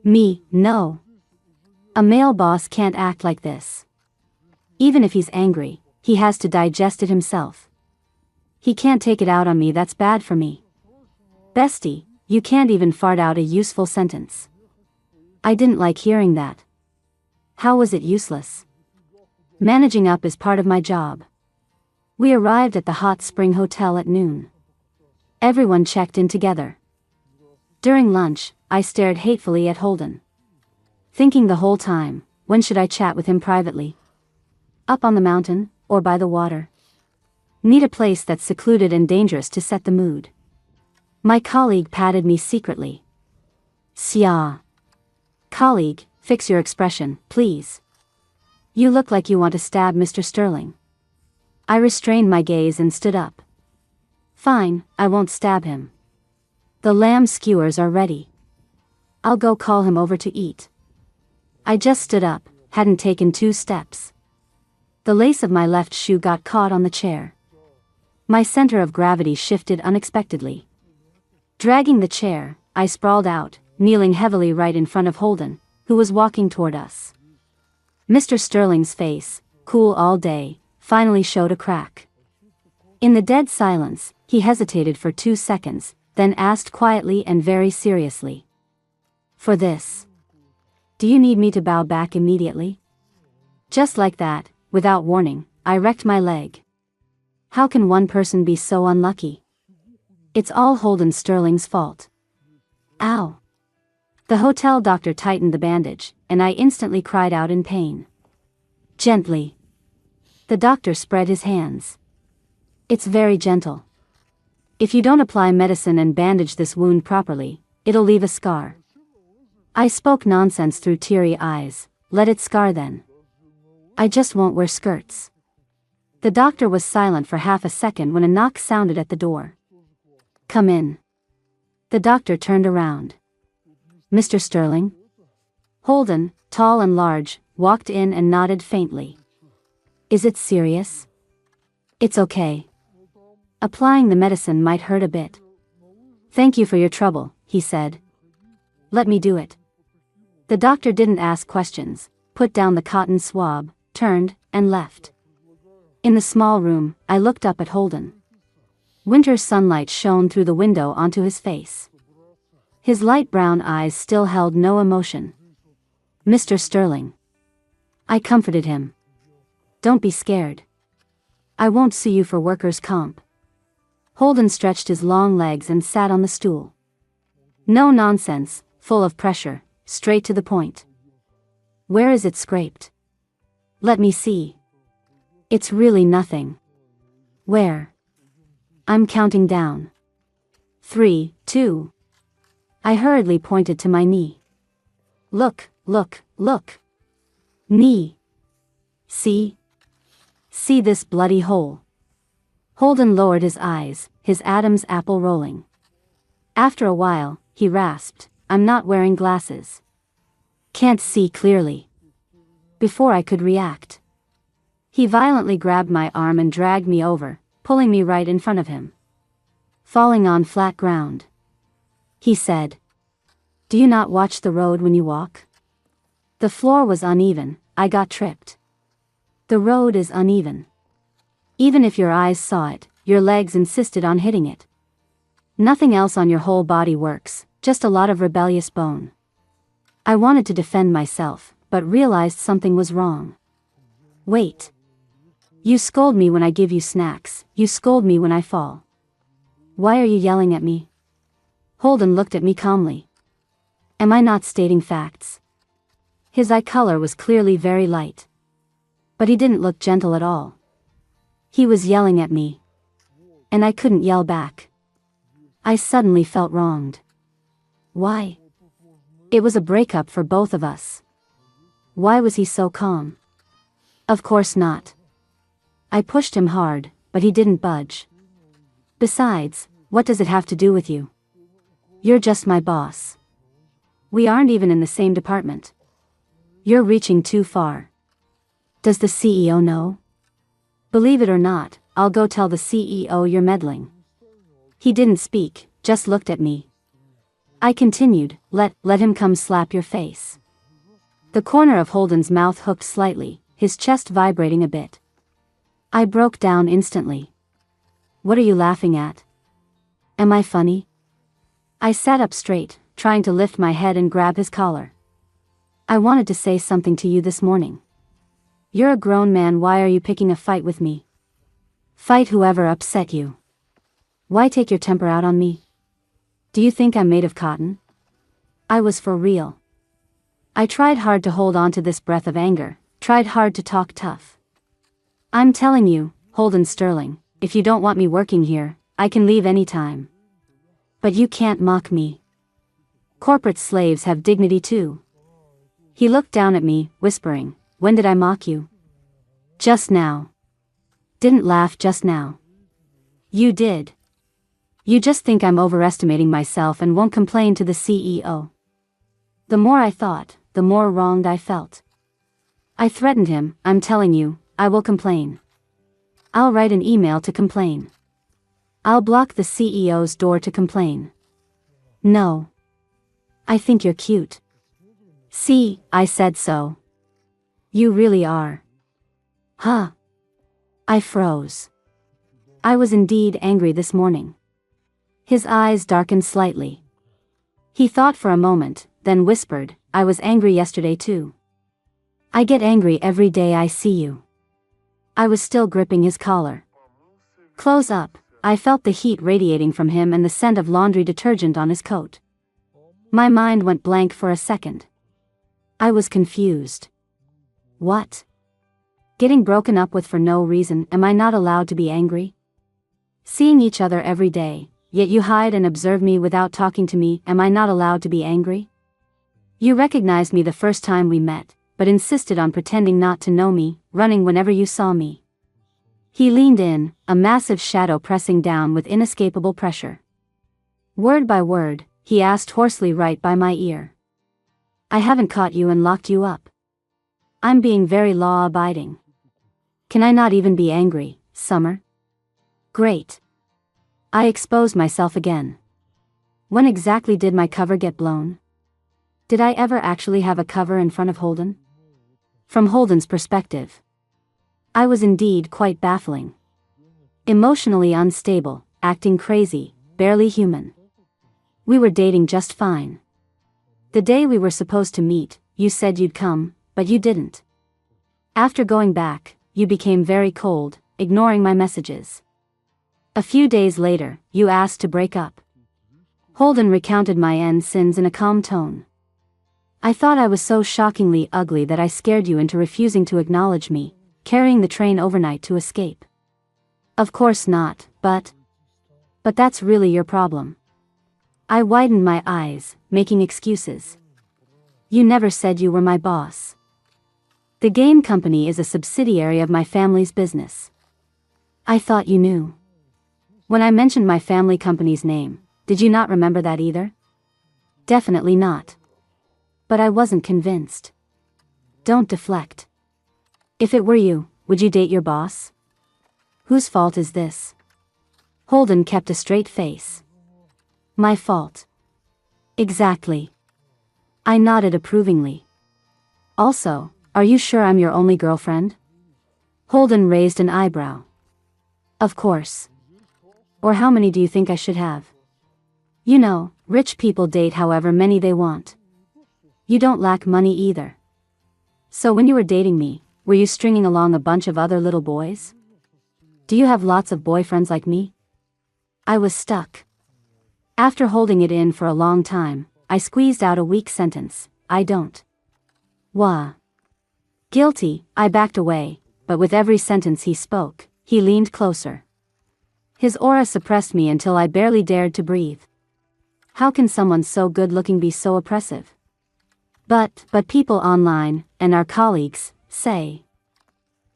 Me, no. A male boss can't act like this. Even if he's angry, he has to digest it himself. He can't take it out on me, that's bad for me. Bestie, you can't even fart out a useful sentence. I didn't like hearing that. How was it useless? Managing up is part of my job. We arrived at the Hot Spring Hotel at noon. Everyone checked in together. During lunch, I stared hatefully at Holden. Thinking the whole time, when should I chat with him privately? Up on the mountain, or by the water? Need a place that's secluded and dangerous to set the mood. My colleague patted me secretly. Sia. Colleague, fix your expression, please. You look like you want to stab Mr. Sterling. I restrained my gaze and stood up. Fine, I won't stab him. The lamb skewers are ready. I'll go call him over to eat. I just stood up, hadn't taken 2 steps. The lace of my left shoe got caught on the chair. My center of gravity shifted unexpectedly. Dragging the chair, I sprawled out, kneeling heavily right in front of Holden, who was walking toward us. Mr. Sterling's face, cool all day, finally showed a crack. In the dead silence, he hesitated for 2 seconds, then asked quietly and very seriously. For this. Do you need me to bow back immediately? Just like that, without warning, I wrecked my leg. How can one person be so unlucky? It's all Holden Sterling's fault. Ow. The hotel doctor tightened the bandage, and I instantly cried out in pain. Gently. The doctor spread his hands. It's very gentle. If you don't apply medicine and bandage this wound properly, it'll leave a scar. I spoke nonsense through teary eyes. Let it scar then. I just won't wear skirts. The doctor was silent for half a second when a knock sounded at the door. Come in. The doctor turned around. Mr. Sterling? Holden, tall and large, walked in and nodded faintly. Is it serious? It's okay. Applying the medicine might hurt a bit. Thank you for your trouble, he said. Let me do it. The doctor didn't ask questions, put down the cotton swab, turned, and left. In the small room, I looked up at Holden. Winter sunlight shone through the window onto his face. His light brown eyes still held no emotion. Mr. Sterling. I comforted him. Don't be scared. I won't sue you for workers' comp. Holden stretched his long legs and sat on the stool. No nonsense, full of pressure, straight to the point. Where is it scraped? Let me see. It's really nothing. Where? I'm counting down. 3, 2. I hurriedly pointed to my knee. Look, look, look. Knee. See? See this bloody hole. Holden lowered his eyes, his Adam's apple rolling. After a while, he rasped, I'm not wearing glasses. Can't see clearly. Before I could react, he violently grabbed my arm and dragged me over, pulling me right in front of him. Falling on flat ground. He said, Do you not watch the road when you walk? The floor was uneven, I got tripped. The road is uneven. Even if your eyes saw it, your legs insisted on hitting it. Nothing else on your whole body works, just a lot of rebellious bone. I wanted to defend myself, but realized something was wrong. Wait. You scold me when I give you snacks, you scold me when I fall. Why are you yelling at me? Holden looked at me calmly. Am I not stating facts? His eye color was clearly very light. But he didn't look gentle at all. He was yelling at me. And I couldn't yell back. I suddenly felt wronged. Why? It was a breakup for both of us. Why was he so calm? Of course not. I pushed him hard, but he didn't budge. Besides, what does it have to do with you? You're just my boss. We aren't even in the same department. You're reaching too far. Does the CEO know? Believe it or not, I'll go tell the CEO you're meddling. He didn't speak, just looked at me. I continued, let him come slap your face. The corner of Holden's mouth hooked slightly, his chest vibrating a bit. I broke down instantly. What are you laughing at? Am I funny? I sat up straight, trying to lift my head and grab his collar. I wanted to say something to you this morning. You're a grown man, why are you picking a fight with me? Fight whoever upset you. Why take your temper out on me? Do you think I'm made of cotton? I was for real. I tried hard to hold on to this breath of anger, tried hard to talk tough. I'm telling you, Holden Sterling, if you don't want me working here, I can leave any time. But you can't mock me. Corporate slaves have dignity too. He looked down at me, whispering, when did I mock you? Just now. Didn't laugh just now. You did. You just think I'm overestimating myself and won't complain to the CEO. The more I thought, the more wronged I felt. I threatened him, I'm telling you, I will complain. I'll write an email to complain. I'll block the CEO's door to complain. No. I think you're cute. See, I said so. You really are. Huh. I froze. I was indeed angry this morning. His eyes darkened slightly. He thought for a moment, then whispered, I was angry yesterday too. I get angry every day I see you. I was still gripping his collar. Close up, I felt the heat radiating from him and the scent of laundry detergent on his coat. My mind went blank for a second. I was confused. What? Getting broken up with for no reason, am I not allowed to be angry? Seeing each other every day, yet you hide and observe me without talking to me, am I not allowed to be angry? You recognized me the first time we met, but insisted on pretending not to know me, running whenever you saw me. He leaned in, a massive shadow pressing down with inescapable pressure. Word by word, he asked hoarsely right by my ear. I haven't caught you and locked you up. I'm being very law-abiding. Can I not even be angry, Summer? Great. I exposed myself again. When exactly did my cover get blown? Did I ever actually have a cover in front of Holden? From Holden's perspective, I was indeed quite baffling. Emotionally unstable, acting crazy, barely human. We were dating just fine. The day we were supposed to meet, you said you'd come, but you didn't. After going back, you became very cold, ignoring my messages. A few days later, you asked to break up. Holden recounted my sins in a calm tone. I thought I was so shockingly ugly that I scared you into refusing to acknowledge me, carrying the train overnight to escape. Of course not, but that's really your problem. I widened my eyes, making excuses. You never said you were my boss. The game company is a subsidiary of my family's business. I thought you knew. When I mentioned my family company's name, did you not remember that either? Definitely not. But I wasn't convinced. Don't deflect. If it were you, would you date your boss? Whose fault is this? Holden kept a straight face. My fault. Exactly. I nodded approvingly. Also, are you sure I'm your only girlfriend? Holden raised an eyebrow. Of course. Or how many do you think I should have? You know, rich people date however many they want. You don't lack money either. So when you were dating me, Were you stringing along a bunch of other little boys? Do you have lots of boyfriends like me? I was stuck. After holding it in for a long time, I squeezed out a weak sentence. I don't. Wah. Guilty, I backed away, but with every sentence he spoke, he leaned closer. His aura suppressed me until I barely dared to breathe. How can someone so good-looking be so oppressive? But people online, and our colleagues, say.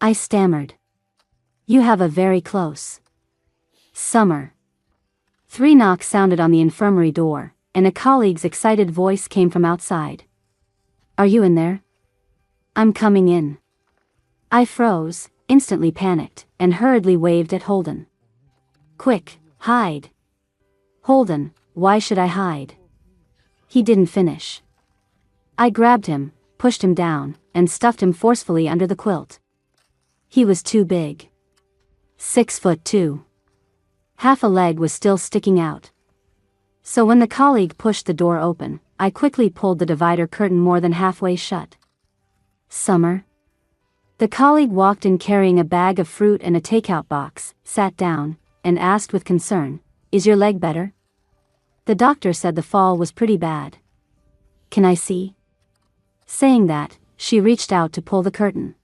I stammered. You have a very close. Summer. 3 knocks sounded on the infirmary door, and a colleague's excited voice came from outside. Are you in there? I'm coming in. I froze, instantly panicked, and hurriedly waved at Holden. Quick, hide. Holden, why should I hide? He didn't finish. I grabbed him, pushed him down, and stuffed him forcefully under the quilt. He was too big. 6'2". Half a leg was still sticking out. So when the colleague pushed the door open, I quickly pulled the divider curtain more than halfway shut. Summer. The colleague walked in carrying a bag of fruit and a takeout box, sat down, and asked with concern, Is your leg better? The doctor said the fall was pretty bad. Can I see? Saying that, she reached out to pull the curtain.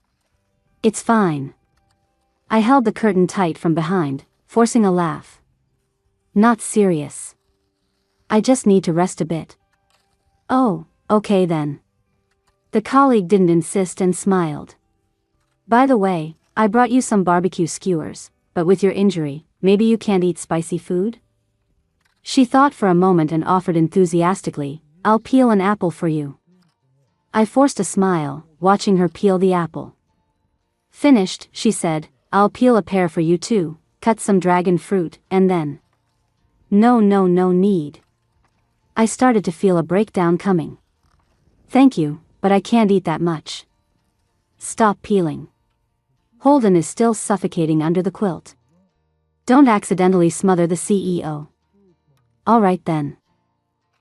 It's fine. I held the curtain tight from behind, forcing a laugh. Not serious. I just need to rest a bit. Oh, okay then. The colleague didn't insist and smiled. By the way, I brought you some barbecue skewers, but with your injury, maybe you can't eat spicy food? She thought for a moment and offered enthusiastically, I'll peel an apple for you. I forced a smile, watching her peel the apple. Finished, she said, I'll peel a pear for you too, cut some dragon fruit, and then. No need. I started to feel a breakdown coming. Thank you, but I can't eat that much. Stop peeling. Holden is still suffocating under the quilt. Don't accidentally smother the CEO. All right then.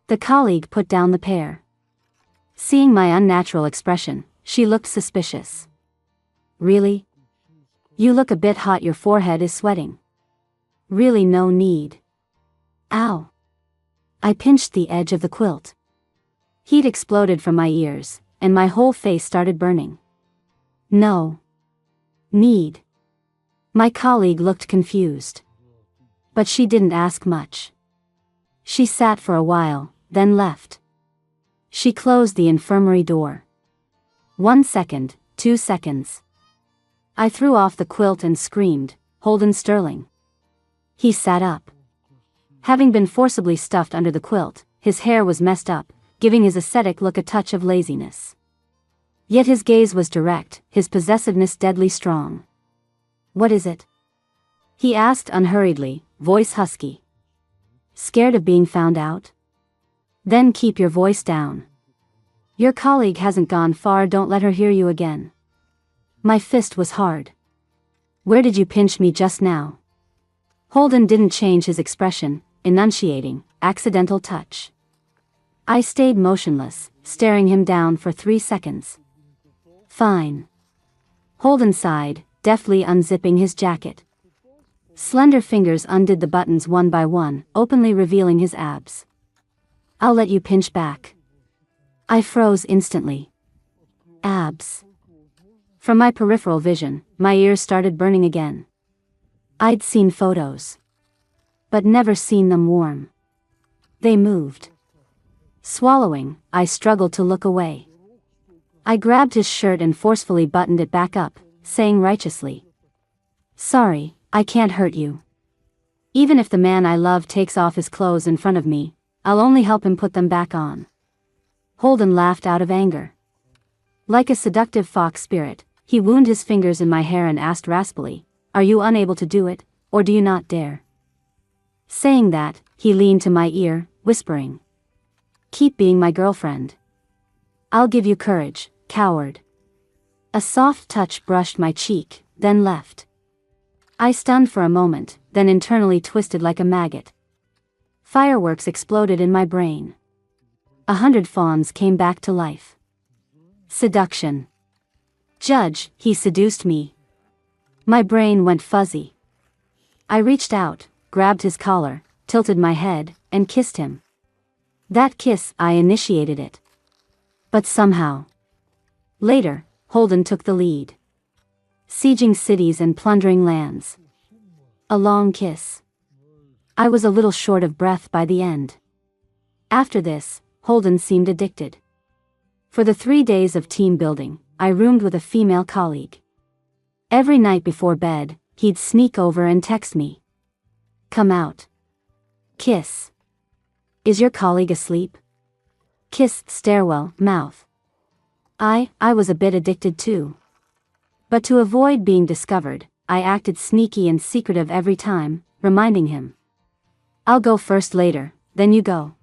The colleague put down the pear. Seeing my unnatural expression, she looked suspicious. Really? You look a bit hot, your forehead is sweating. Really no need. Ow. I pinched the edge of the quilt. Heat exploded from my ears, and my whole face started burning. No. Need. My colleague looked confused. But she didn't ask much. She sat for a while, then left. She closed the infirmary door. 1 second, 2 seconds. I threw off the quilt and screamed, Holden Sterling. He sat up. Having been forcibly stuffed under the quilt, his hair was messed up, giving his ascetic look a touch of laziness. Yet his gaze was direct, his possessiveness deadly strong. What is it? He asked unhurriedly, voice husky. Scared of being found out? Then keep your voice down. Your colleague hasn't gone far, don't let her hear you again. My fist was hard. Where did you pinch me just now? Holden didn't change his expression, enunciating, accidental touch. I stayed motionless, staring him down for 3 seconds. Fine. Holden sighed, deftly unzipping his jacket. Slender fingers undid the buttons one by one, openly revealing his abs. I'll let you pinch back. I froze instantly. Abs. From my peripheral vision, my ears started burning again. I'd seen photos. But never seen them warm. They moved. Swallowing, I struggled to look away. I grabbed his shirt and forcefully buttoned it back up, saying righteously. Sorry, I can't hurt you. Even if the man I love takes off his clothes in front of me, I'll only help him put them back on. Holden laughed out of anger. Like a seductive fox spirit, he wound his fingers in my hair and asked raspily, Are you unable to do it, or do you not dare? Saying that, he leaned to my ear, whispering. Keep being my girlfriend. I'll give you courage, coward. A soft touch brushed my cheek, then left. I stunned for a moment, then internally twisted like a maggot. Fireworks exploded in my brain. 100 fawns came back to life. Seduction. Judge, he seduced me. My brain went fuzzy. I reached out, grabbed his collar, tilted my head, and kissed him. That kiss, I initiated it. But somehow. Later, Holden took the lead. Sieging cities and plundering lands. A long kiss. I was a little short of breath by the end. After this, Holden seemed addicted. For the 3 days of team building, I roomed with a female colleague. Every night before bed, he'd sneak over and text me. Come out. Kiss. Is your colleague asleep? Kiss, stairwell, mouth. I was a bit addicted too. But to avoid being discovered, I acted sneaky and secretive every time, reminding him. I'll go first later, then you go.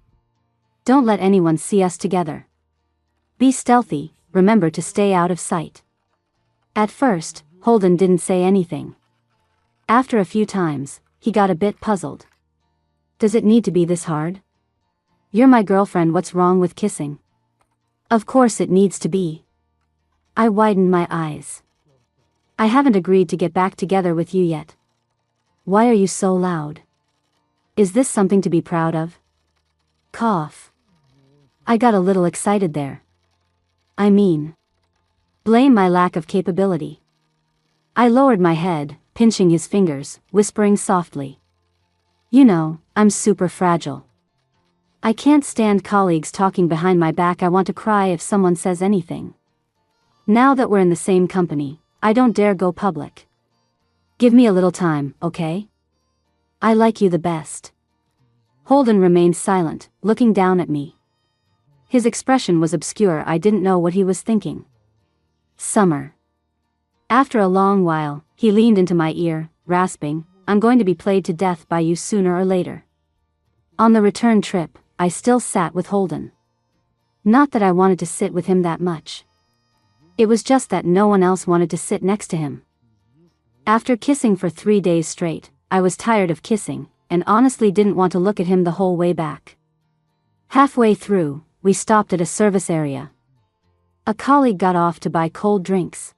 Don't let anyone see us together. Be stealthy, remember to stay out of sight. At first, Holden didn't say anything. After a few times, he got a bit puzzled. Does it need to be this hard? You're my girlfriend, what's wrong with kissing? Of course it needs to be. I widened my eyes. I haven't agreed to get back together with you yet. Why are you so loud? Is this something to be proud of? Cough. I got a little excited there. I mean, blame my lack of capability. I lowered my head, pinching his fingers, whispering softly. You know, I'm super fragile. I can't stand colleagues talking behind my back. I want to cry if someone says anything. Now that we're in the same company, I don't dare go public. Give me a little time, okay? I like you the best. Holden remained silent, looking down at me. His expression was obscure. I didn't know what he was thinking. Summer. After a long while, he leaned into my ear, rasping, I'm going to be played to death by you sooner or later. On the return trip, I still sat with Holden. Not that I wanted to sit with him that much. It was just that no one else wanted to sit next to him. After kissing for 3 days straight, I was tired of kissing, and honestly didn't want to look at him the whole way back. Halfway through, we stopped at a service area. A colleague got off to buy cold drinks.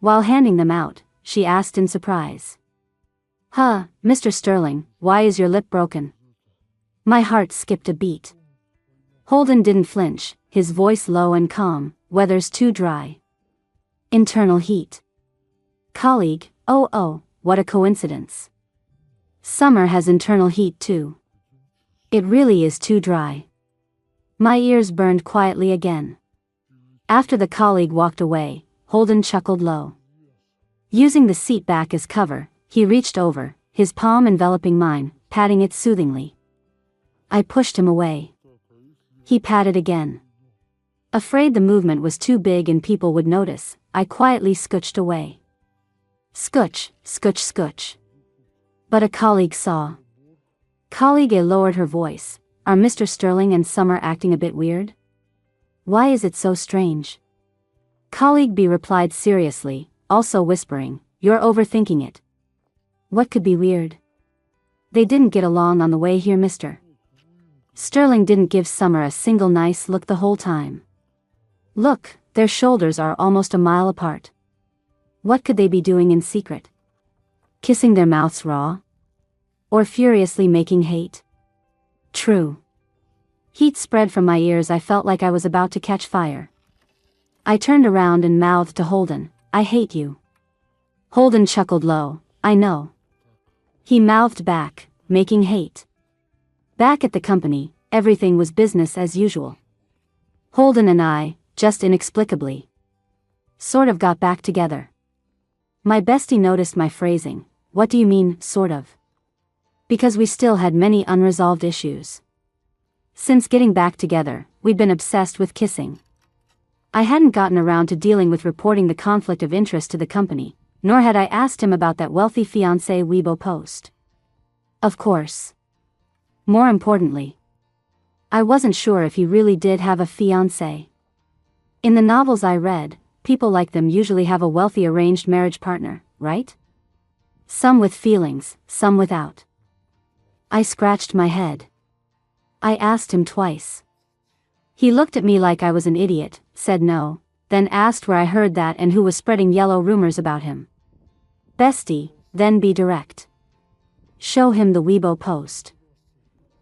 While handing them out, she asked in surprise. Mr. Sterling, why is your lip broken? My heart skipped a beat. Holden didn't flinch, his voice low and calm, weather's too dry. Internal heat. Colleague, oh, what a coincidence. Summer has internal heat too. It really is too dry. My ears burned quietly again. After the colleague walked away, Holden chuckled low. Using the seat back as cover, he reached over, his palm enveloping mine, patting it soothingly. I pushed him away. He patted again. Afraid the movement was too big and people would notice, I quietly scooched away. Scooch, scooch, scooch. But a colleague saw. Colleague A lowered her voice. Are Mr. Sterling and Summer acting a bit weird? Why is it so strange? Colleague B replied seriously, also whispering, you're overthinking it. What could be weird? They didn't get along on the way here, Mr. Sterling didn't give Summer a single nice look the whole time. Look, their shoulders are almost a mile apart. What could they be doing in secret? Kissing their mouths raw? Or furiously making hate? True. Heat spread from my ears. I felt like I was about to catch fire. I turned around and mouthed to Holden, I hate you. Holden chuckled low, I know. He mouthed back, making hate. Back at the company, everything was business as usual. Holden and I, just inexplicably, sort of got back together. My bestie noticed my phrasing. What do you mean, sort of? Because we still had many unresolved issues. Since getting back together, we'd been obsessed with kissing. I hadn't gotten around to dealing with reporting the conflict of interest to the company, nor had I asked him about that wealthy fiancé Weibo post. Of course. More importantly, I wasn't sure if he really did have a fiancé. In the novels I read, people like them usually have a wealthy arranged marriage partner, right? Some with feelings, some without. I scratched my head. I asked him twice. He looked at me like I was an idiot, said no, then asked where I heard that and who was spreading yellow rumors about him. Bestie, then be direct. Show him the Weibo post.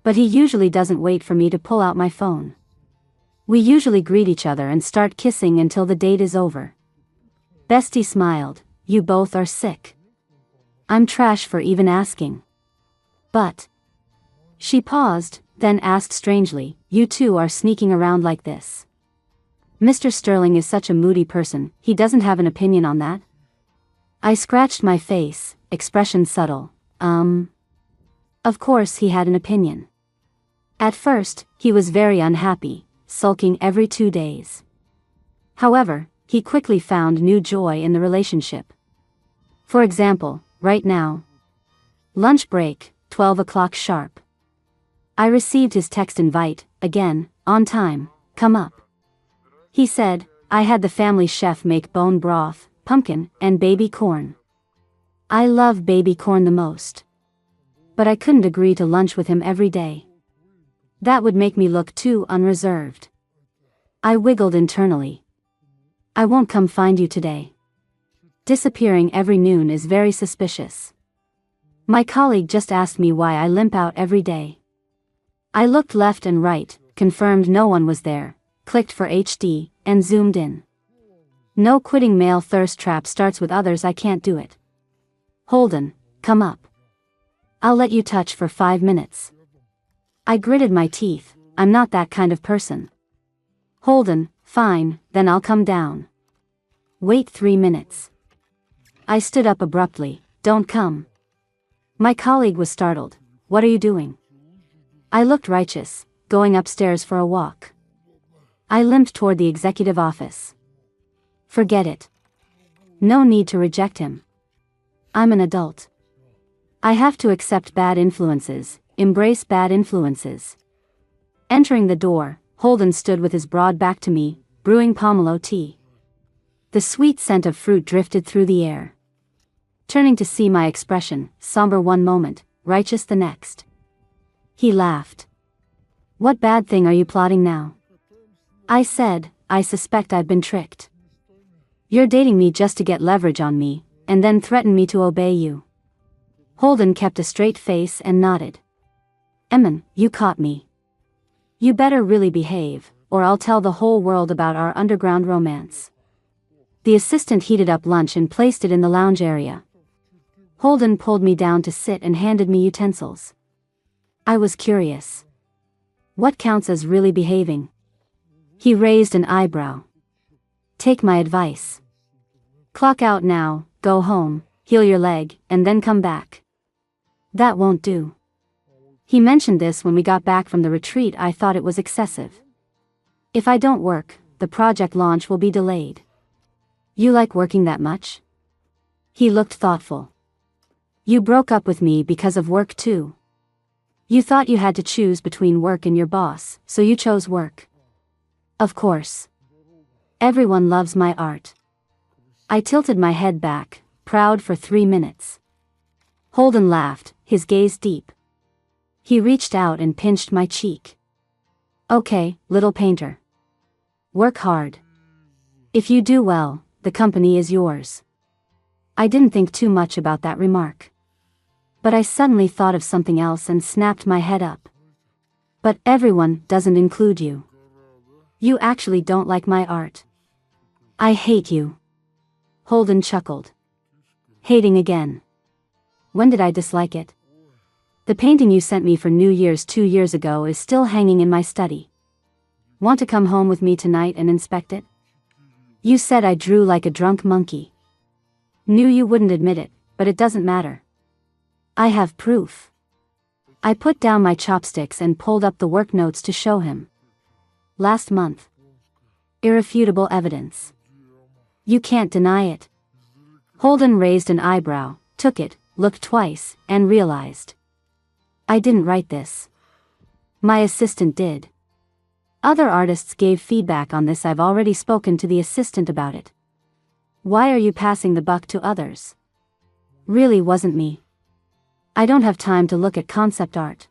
But he usually doesn't wait for me to pull out my phone. We usually greet each other and start kissing until the date is over. Bestie smiled, you both are sick. I'm trash for even asking. But. She paused, then asked strangely, you two are sneaking around like this. Mr. Sterling is such a moody person, he doesn't have an opinion on that? I scratched my face, expression subtle, Of course he had an opinion. At first, he was very unhappy, sulking every 2 days. However, he quickly found new joy in the relationship. For example, right now. Lunch break, 12 o'clock sharp. I received his text invite, again, on time, come up. He said, I had the family chef make bone broth, pumpkin, and baby corn. I love baby corn the most. But I couldn't agree to lunch with him every day. That would make me look too unreserved. I wiggled internally. I won't come find you today. Disappearing every noon is very suspicious. My colleague just asked me why I limp out every day. I looked left and right, confirmed no one was there, clicked for HD, and zoomed in. No quitting male thirst trap starts with others, I can't do it. Holden, come up. I'll let you touch for 5 minutes. I gritted my teeth, I'm not that kind of person. Holden, fine, then I'll come down. Wait 3 minutes. I stood up abruptly, don't come. My colleague was startled, what are you doing? I looked righteous, going upstairs for a walk. I limped toward the executive office. Forget it. No need to reject him. I'm an adult. I have to accept bad influences, embrace bad influences. Entering the door, Holden stood with his broad back to me, brewing pomelo tea. The sweet scent of fruit drifted through the air. Turning to see my expression, somber one moment, righteous the next. He laughed. What bad thing are you plotting now? I said, I suspect I've been tricked. You're dating me just to get leverage on me, and then threaten me to obey you. Holden kept a straight face and nodded. Emin, you caught me. You better really behave, or I'll tell the whole world about our underground romance. The assistant heated up lunch and placed it in the lounge area. Holden pulled me down to sit and handed me utensils. I was curious. What counts as really behaving? He raised an eyebrow. Take my advice. Clock out now, go home, heal your leg, and then come back. That won't do. He mentioned this when we got back from the retreat. I thought it was excessive. If I don't work, the project launch will be delayed. You like working that much? He looked thoughtful. You broke up with me because of work too. You thought you had to choose between work and your boss, so you chose work. Of course. Everyone loves my art. I tilted my head back, proud for 3 minutes. Holden laughed, his gaze deep. He reached out and pinched my cheek. Okay, little painter. Work hard. If you do well, the company is yours. I didn't think too much about that remark. But I suddenly thought of something else and snapped my head up. But everyone doesn't include you. You actually don't like my art. I hate you. Holden chuckled. Hating again. When did I dislike it? The painting you sent me for New Year's 2 years ago is still hanging in my study. Want to come home with me tonight and inspect it? You said I drew like a drunk monkey. Knew you wouldn't admit it, but it doesn't matter. I have proof. I put down my chopsticks and pulled up the work notes to show him. Last month. Irrefutable evidence. You can't deny it. Holden raised an eyebrow, took it, looked twice, and realized. I didn't write this. My assistant did. Other artists gave feedback on this. I've already spoken to the assistant about it. Why are you passing the buck to others? Really wasn't me. I don't have time to look at concept art.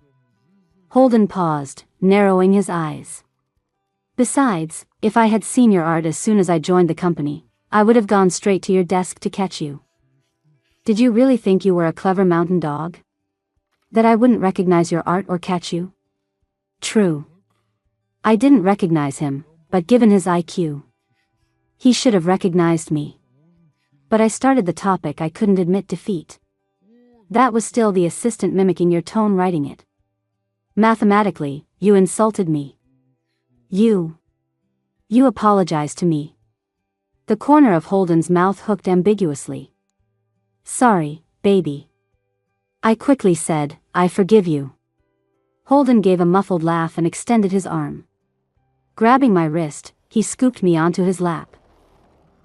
Holden paused, narrowing his eyes. Besides, if I had seen your art as soon as I joined the company, I would have gone straight to your desk to catch you. Did you really think you were a clever mountain dog? That I wouldn't recognize your art or catch you? True. I didn't recognize him, but given his IQ, he should have recognized me. But I started the topic. I couldn't admit defeat. That was still the assistant mimicking your tone writing it. Mathematically, you insulted me. You apologized to me. The corner of Holden's mouth hooked ambiguously. Sorry, baby. I quickly said, I forgive you. Holden gave a muffled laugh and extended his arm. Grabbing my wrist, he scooped me onto his lap.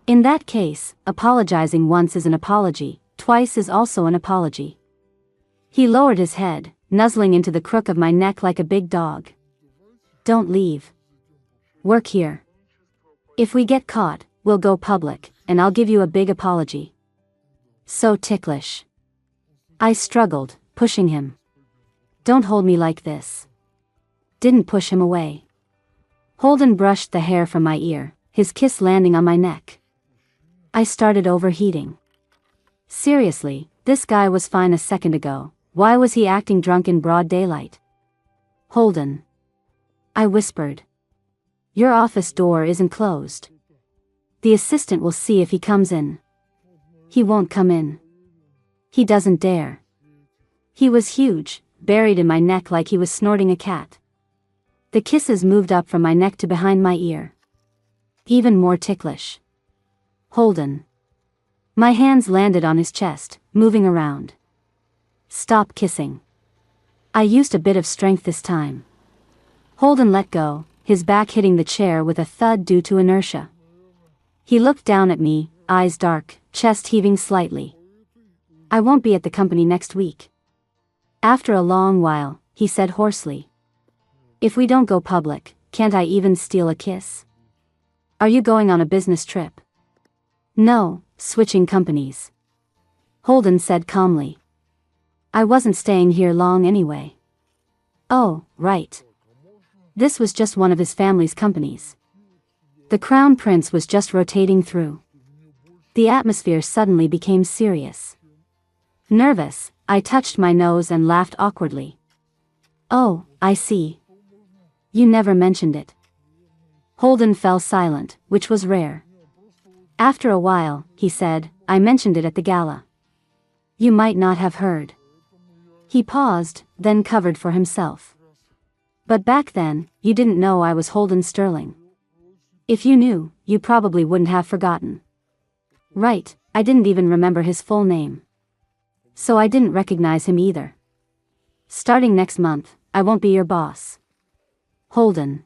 In that case, apologizing once is an apology, twice is also an apology. He lowered his head, nuzzling into the crook of my neck like a big dog. Don't leave. Work here. If we get caught, we'll go public, and I'll give you a big apology. So ticklish. I struggled, pushing him. Don't hold me like this. Didn't push him away. Holden brushed the hair from my ear, his kiss landing on my neck. I started overheating. Seriously, this guy was fine a second ago. Why was he acting drunk in broad daylight? Holden. I whispered. Your office door isn't closed. The assistant will see if he comes in. He won't come in. He doesn't dare. He was huge, buried in my neck like he was snorting a cat. The kisses moved up from my neck to behind my ear. Even more ticklish. Holden. My hands landed on his chest, moving around. Stop kissing. I used a bit of strength this time. Holden let go, his back hitting the chair with a thud due to inertia. He looked down at me, eyes dark, chest heaving slightly. I won't be at the company next week. After a long while, he said hoarsely. If we don't go public, can't I even steal a kiss? Are you going on a business trip? No, switching companies. Holden said calmly. I wasn't staying here long anyway. Oh, right. This was just one of his family's companies. The Crown Prince was just rotating through. The atmosphere suddenly became serious. Nervous, I touched my nose and laughed awkwardly. Oh, I see. You never mentioned it. Holden fell silent, which was rare. After a while, he said, I mentioned it at the gala. You might not have heard. He paused, then covered for himself. But back then, you didn't know I was Holden Sterling. If you knew, you probably wouldn't have forgotten. Right, I didn't even remember his full name. So I didn't recognize him either. Starting next month, I won't be your boss. Holden.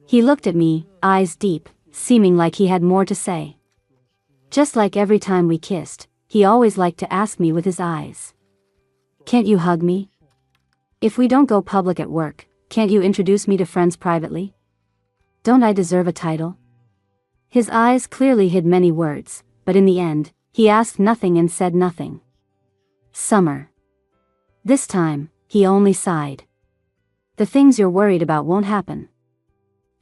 He looked at me, eyes deep, seeming like he had more to say. Just like every time we kissed, he always liked to ask me with his eyes. Can't you hug me? If we don't go public at work, can't you introduce me to friends privately? Don't I deserve a title? His eyes clearly hid many words, but in the end, he asked nothing and said nothing. Summer. This time, he only sighed. The things you're worried about won't happen.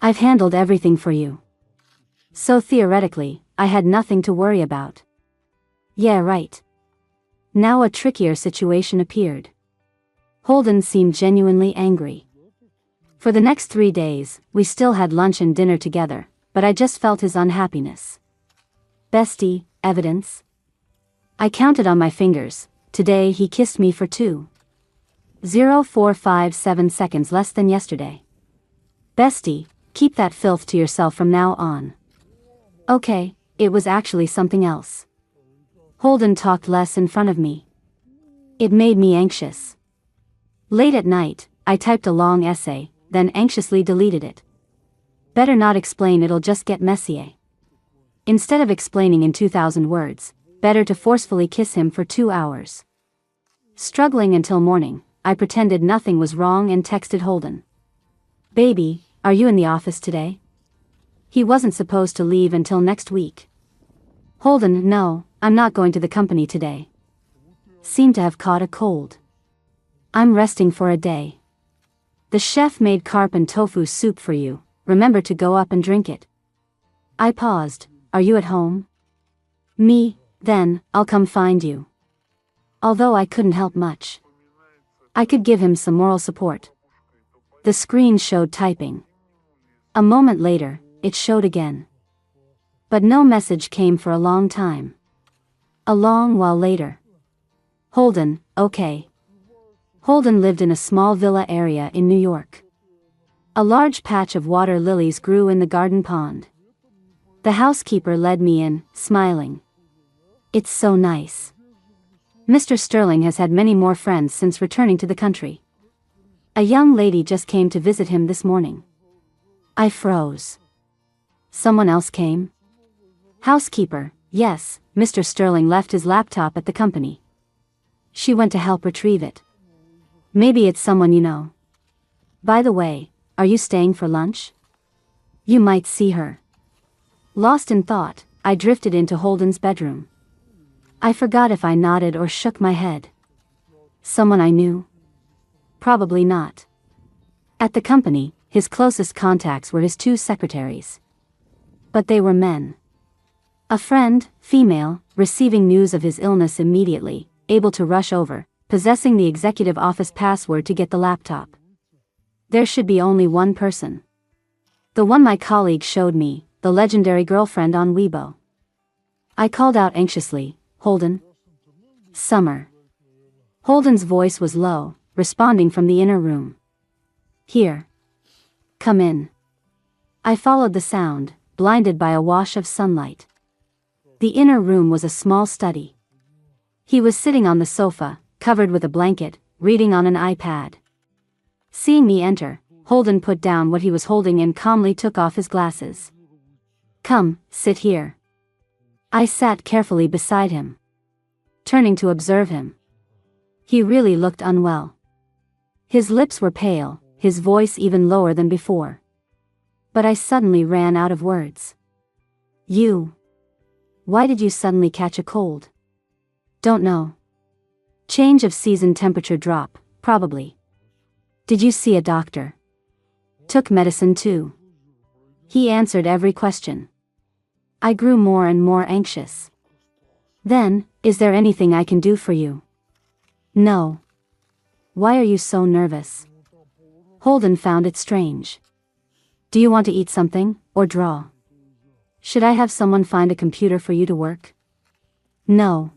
I've handled everything for you. So theoretically, I had nothing to worry about. Yeah, right. Now a trickier situation appeared. Holden seemed genuinely angry. For the next 3 days, we still had lunch and dinner together, but I just felt his unhappiness. Bestie, evidence? I counted on my fingers. Today he kissed me for 2.0457 seconds less than yesterday. Bestie, keep that filth to yourself from now on. Okay, it was actually something else. Holden talked less in front of me. It made me anxious. Late at night, I typed a long essay, then anxiously deleted it. Better not explain, it'll just get messy. Instead of explaining in 2,000 words, better to forcefully kiss him for 2 hours. Struggling until morning, I pretended nothing was wrong and texted Holden. Baby, are you in the office today? He wasn't supposed to leave until next week. Holden, no, I'm not going to the company today. Seemed to have caught a cold. I'm resting for a day. The chef made carp and tofu soup for you, remember to go up and drink it. I paused. Are you at home? Me, then, I'll come find you. Although I couldn't help much. I could give him some moral support. The screen showed typing. A moment later, it showed again. But no message came for a long time. A long while later. Holden, okay. Holden lived in a small villa area in New York. A large patch of water lilies grew in the garden pond. The housekeeper led me in, smiling. It's so nice. Mr. Sterling has had many more friends since returning to the country. A young lady just came to visit him this morning. I froze. Someone else came? Housekeeper, yes, Mr. Sterling left his laptop at the company. She went to help retrieve it. Maybe it's someone you know. By the way, are you staying for lunch? You might see her. Lost in thought, I drifted into Holden's bedroom. I forgot if I nodded or shook my head. Someone I knew? Probably not. At the company, his closest contacts were his 2 secretaries. But they were men. A friend, female, receiving news of his illness immediately, able to rush over, possessing the executive office password to get the laptop. There should be only one person. The one my colleague showed me, the legendary girlfriend on Weibo. I called out anxiously, Holden? Summer. Holden's voice was low, responding from the inner room. Here. Come in. I followed the sound, blinded by a wash of sunlight. The inner room was a small study. He was sitting on the sofa, covered with a blanket, reading on an iPad. Seeing me enter, Holden put down what he was holding and calmly took off his glasses. Come, sit here. I sat carefully beside him. Turning to observe him. He really looked unwell. His lips were pale, his voice even lower than before. But I suddenly ran out of words. You. Why did you suddenly catch a cold? Don't know. Change of season, temperature drop, probably. Did you see a doctor? Took medicine too. He answered every question. I grew more and more anxious. Then, is there anything I can do for you? No. Why are you so nervous? Holden found it strange. Do you want to eat something, or draw? Should I have someone find a computer for you to work? No.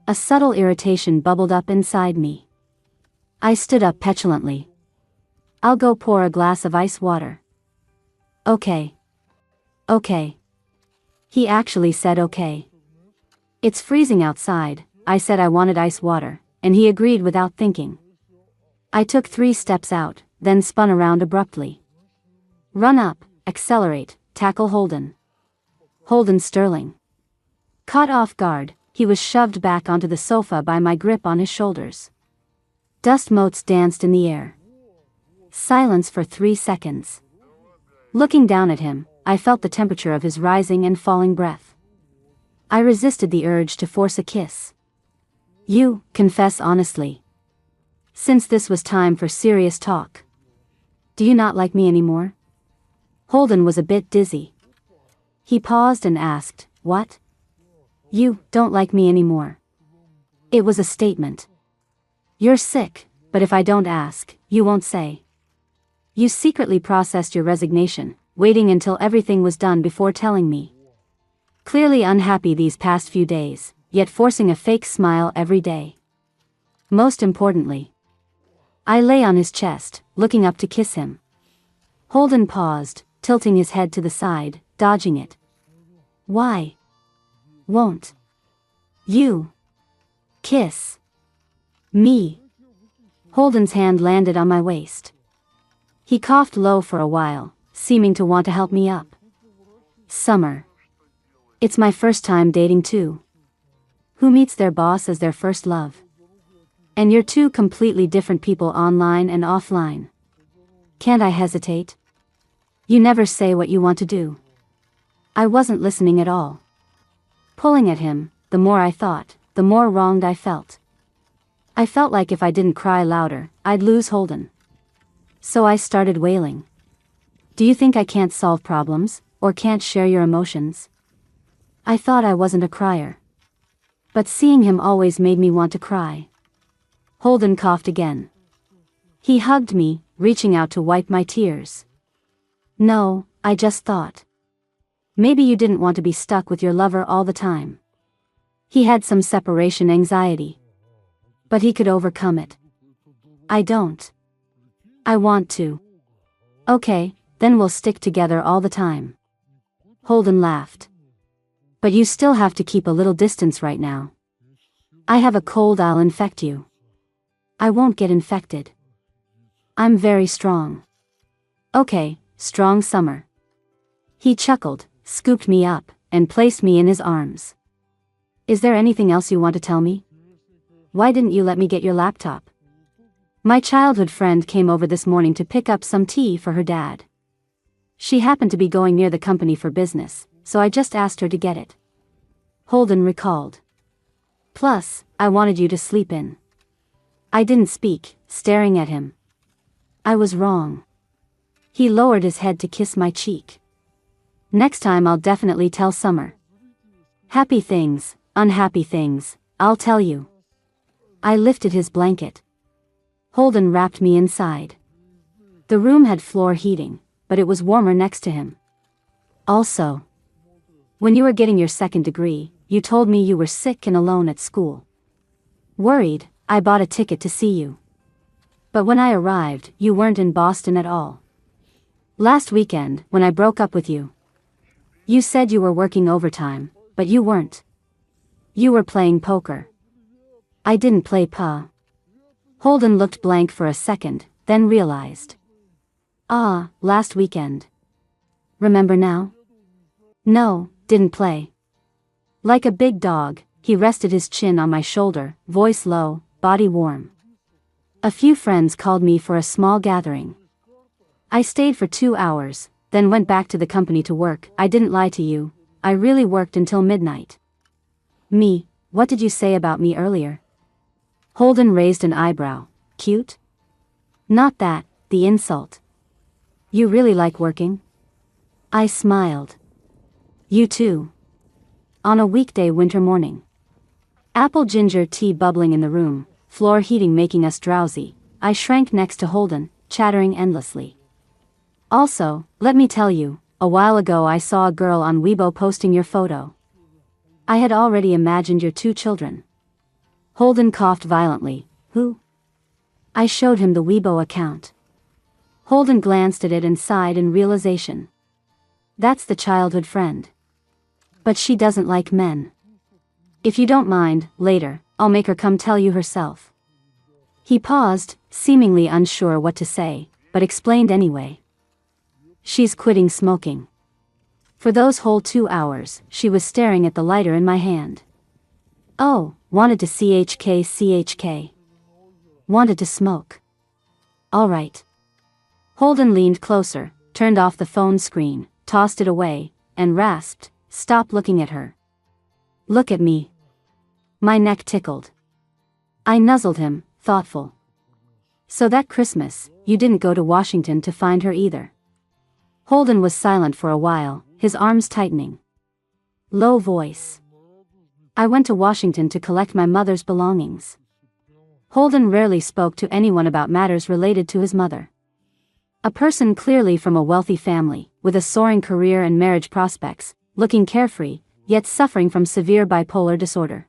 A subtle irritation bubbled up inside me. I stood up petulantly. I'll go pour a glass of ice water. Okay. Okay. He actually said okay. It's freezing outside, I said I wanted ice water, and he agreed without thinking. I took 3 steps out, then spun around abruptly. Run up, accelerate, tackle Holden. Holden Sterling. Caught off guard, he was shoved back onto the sofa by my grip on his shoulders. Dust motes danced in the air. Silence for 3 seconds. Looking down at him, I felt the temperature of his rising and falling breath. I resisted the urge to force a kiss. You, confess honestly. Since this was time for serious talk. Do you not like me anymore? Holden was a bit dizzy. He paused and asked, what? You don't like me anymore. It was a statement. You're sick, but if I don't ask, you won't say. You secretly processed your resignation, waiting until everything was done before telling me. Clearly unhappy these past few days, yet forcing a fake smile every day. Most importantly, I lay on his chest, looking up to kiss him. Holden paused, tilting his head to the side, dodging it. Why? Won't you kiss me? Holden's hand landed on my waist. He coughed low for a while, seeming to want to help me up. Summer. It's my first time dating too. Who meets their boss as their first love? And you're 2 completely different people online and offline. Can't I hesitate? You never say what you want to do. I wasn't listening at all. Pulling at him, the more I thought, the more wronged I felt. I felt like if I didn't cry louder, I'd lose Holden. So I started wailing. Do you think I can't solve problems, or can't share your emotions? I thought I wasn't a crier. But seeing him always made me want to cry. Holden coughed again. He hugged me, reaching out to wipe my tears. No, I just thought. Maybe you didn't want to be stuck with your lover all the time. He had some separation anxiety. But he could overcome it. I don't. I want to. Okay, then we'll stick together all the time. Holden laughed. But you still have to keep a little distance right now. I have a cold, I'll infect you. I won't get infected. I'm very strong. Okay, strong summer. He chuckled, scooped me up, and placed me in his arms. Is there anything else you want to tell me? Why didn't you let me get your laptop? My childhood friend came over this morning to pick up some tea for her dad. She happened to be going near the company for business, so I just asked her to get it. Holden recalled. Plus, I wanted you to sleep in. I didn't speak, staring at him. I was wrong. He lowered his head to kiss my cheek. Next time I'll definitely tell Summer. Happy things, unhappy things, I'll tell you. I lifted his blanket. Holden wrapped me inside. The room had floor heating, but it was warmer next to him. Also, when you were getting your second degree, you told me you were sick and alone at school. Worried, I bought a ticket to see you. But when I arrived, you weren't in Boston at all. Last weekend, when I broke up with you, you said you were working overtime, but you weren't. You were playing poker. I didn't play pa. Holden looked blank for a second, then realized. Ah, last weekend. Remember now? No, didn't play. Like a big dog, he rested his chin on my shoulder, voice low, body warm. A few friends called me for a small gathering. I stayed for 2 hours, then went back to the company to work. I didn't lie to you, I really worked until midnight. Me, what did you say about me earlier? Holden raised an eyebrow. Cute? Not that, the insult. You really like working? I smiled. You too. On a weekday winter morning. Apple ginger tea bubbling in the room, floor heating making us drowsy, I shrank next to Holden, chattering endlessly. Also, let me tell you, a while ago I saw a girl on Weibo posting your photo. I had already imagined your 2 children. Holden coughed violently. Who? I showed him the Weibo account. Holden glanced at it and sighed in realization. That's the childhood friend. But she doesn't like men. If you don't mind, later, I'll make her come tell you herself. He paused, seemingly unsure what to say, but explained anyway. She's quitting smoking. For those whole 2 hours, she was staring at the lighter in my hand. Oh, wanted to CHK. Wanted to smoke. All right. Holden leaned closer, turned off the phone screen, tossed it away, and rasped, "Stop looking at her. Look at me." My neck tickled. I nuzzled him, thoughtful. So that Christmas, you didn't go to Washington to find her either. Holden was silent for a while, his arms tightening. Low voice. I went to Washington to collect my mother's belongings. Holden rarely spoke to anyone about matters related to his mother. A person clearly from a wealthy family, with a soaring career and marriage prospects, looking carefree, yet suffering from severe bipolar disorder.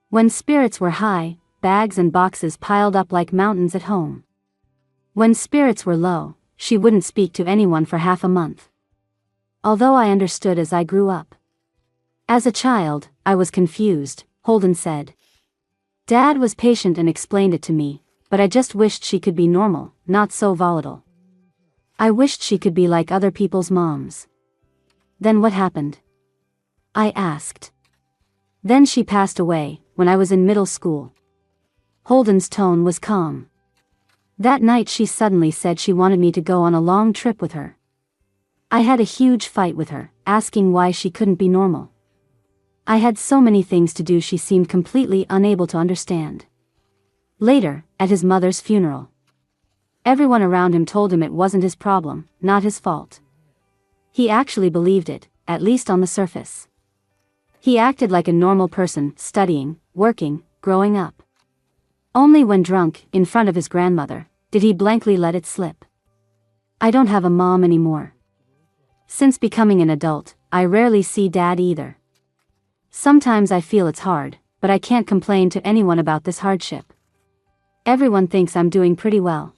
When spirits were high, bags and boxes piled up like mountains at home. When spirits were low, she wouldn't speak to anyone for half a month. Although I understood as I grew up. As a child, I was confused, Holden said. Dad was patient and explained it to me, but I just wished she could be normal, not so volatile. I wished she could be like other people's moms. Then what happened? I asked. Then she passed away, when I was in middle school. Holden's tone was calm. That night she suddenly said she wanted me to go on a long trip with her. I had a huge fight with her, asking why she couldn't be normal. I had so many things to do she seemed completely unable to understand. Later, at his mother's funeral. Everyone around him told him it wasn't his problem, not his fault. He actually believed it, at least on the surface. He acted like a normal person, studying, working, growing up. Only when drunk, in front of his grandmother, did he blankly let it slip. I don't have a mom anymore. Since becoming an adult, I rarely see Dad either. Sometimes I feel it's hard, but I can't complain to anyone about this hardship. Everyone thinks I'm doing pretty well.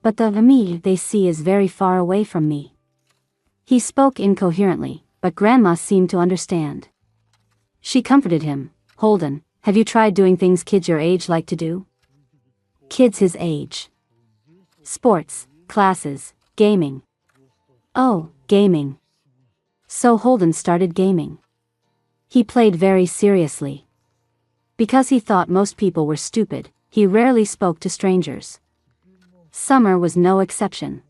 But the me they see is very far away from me. He spoke incoherently, but Grandma seemed to understand. She comforted him. Holden, have you tried doing things kids your age like to do? Kids his age. Sports, classes, gaming. Oh, gaming. So Holden started gaming. He played very seriously. Because he thought most people were stupid, he rarely spoke to strangers. Summer was no exception.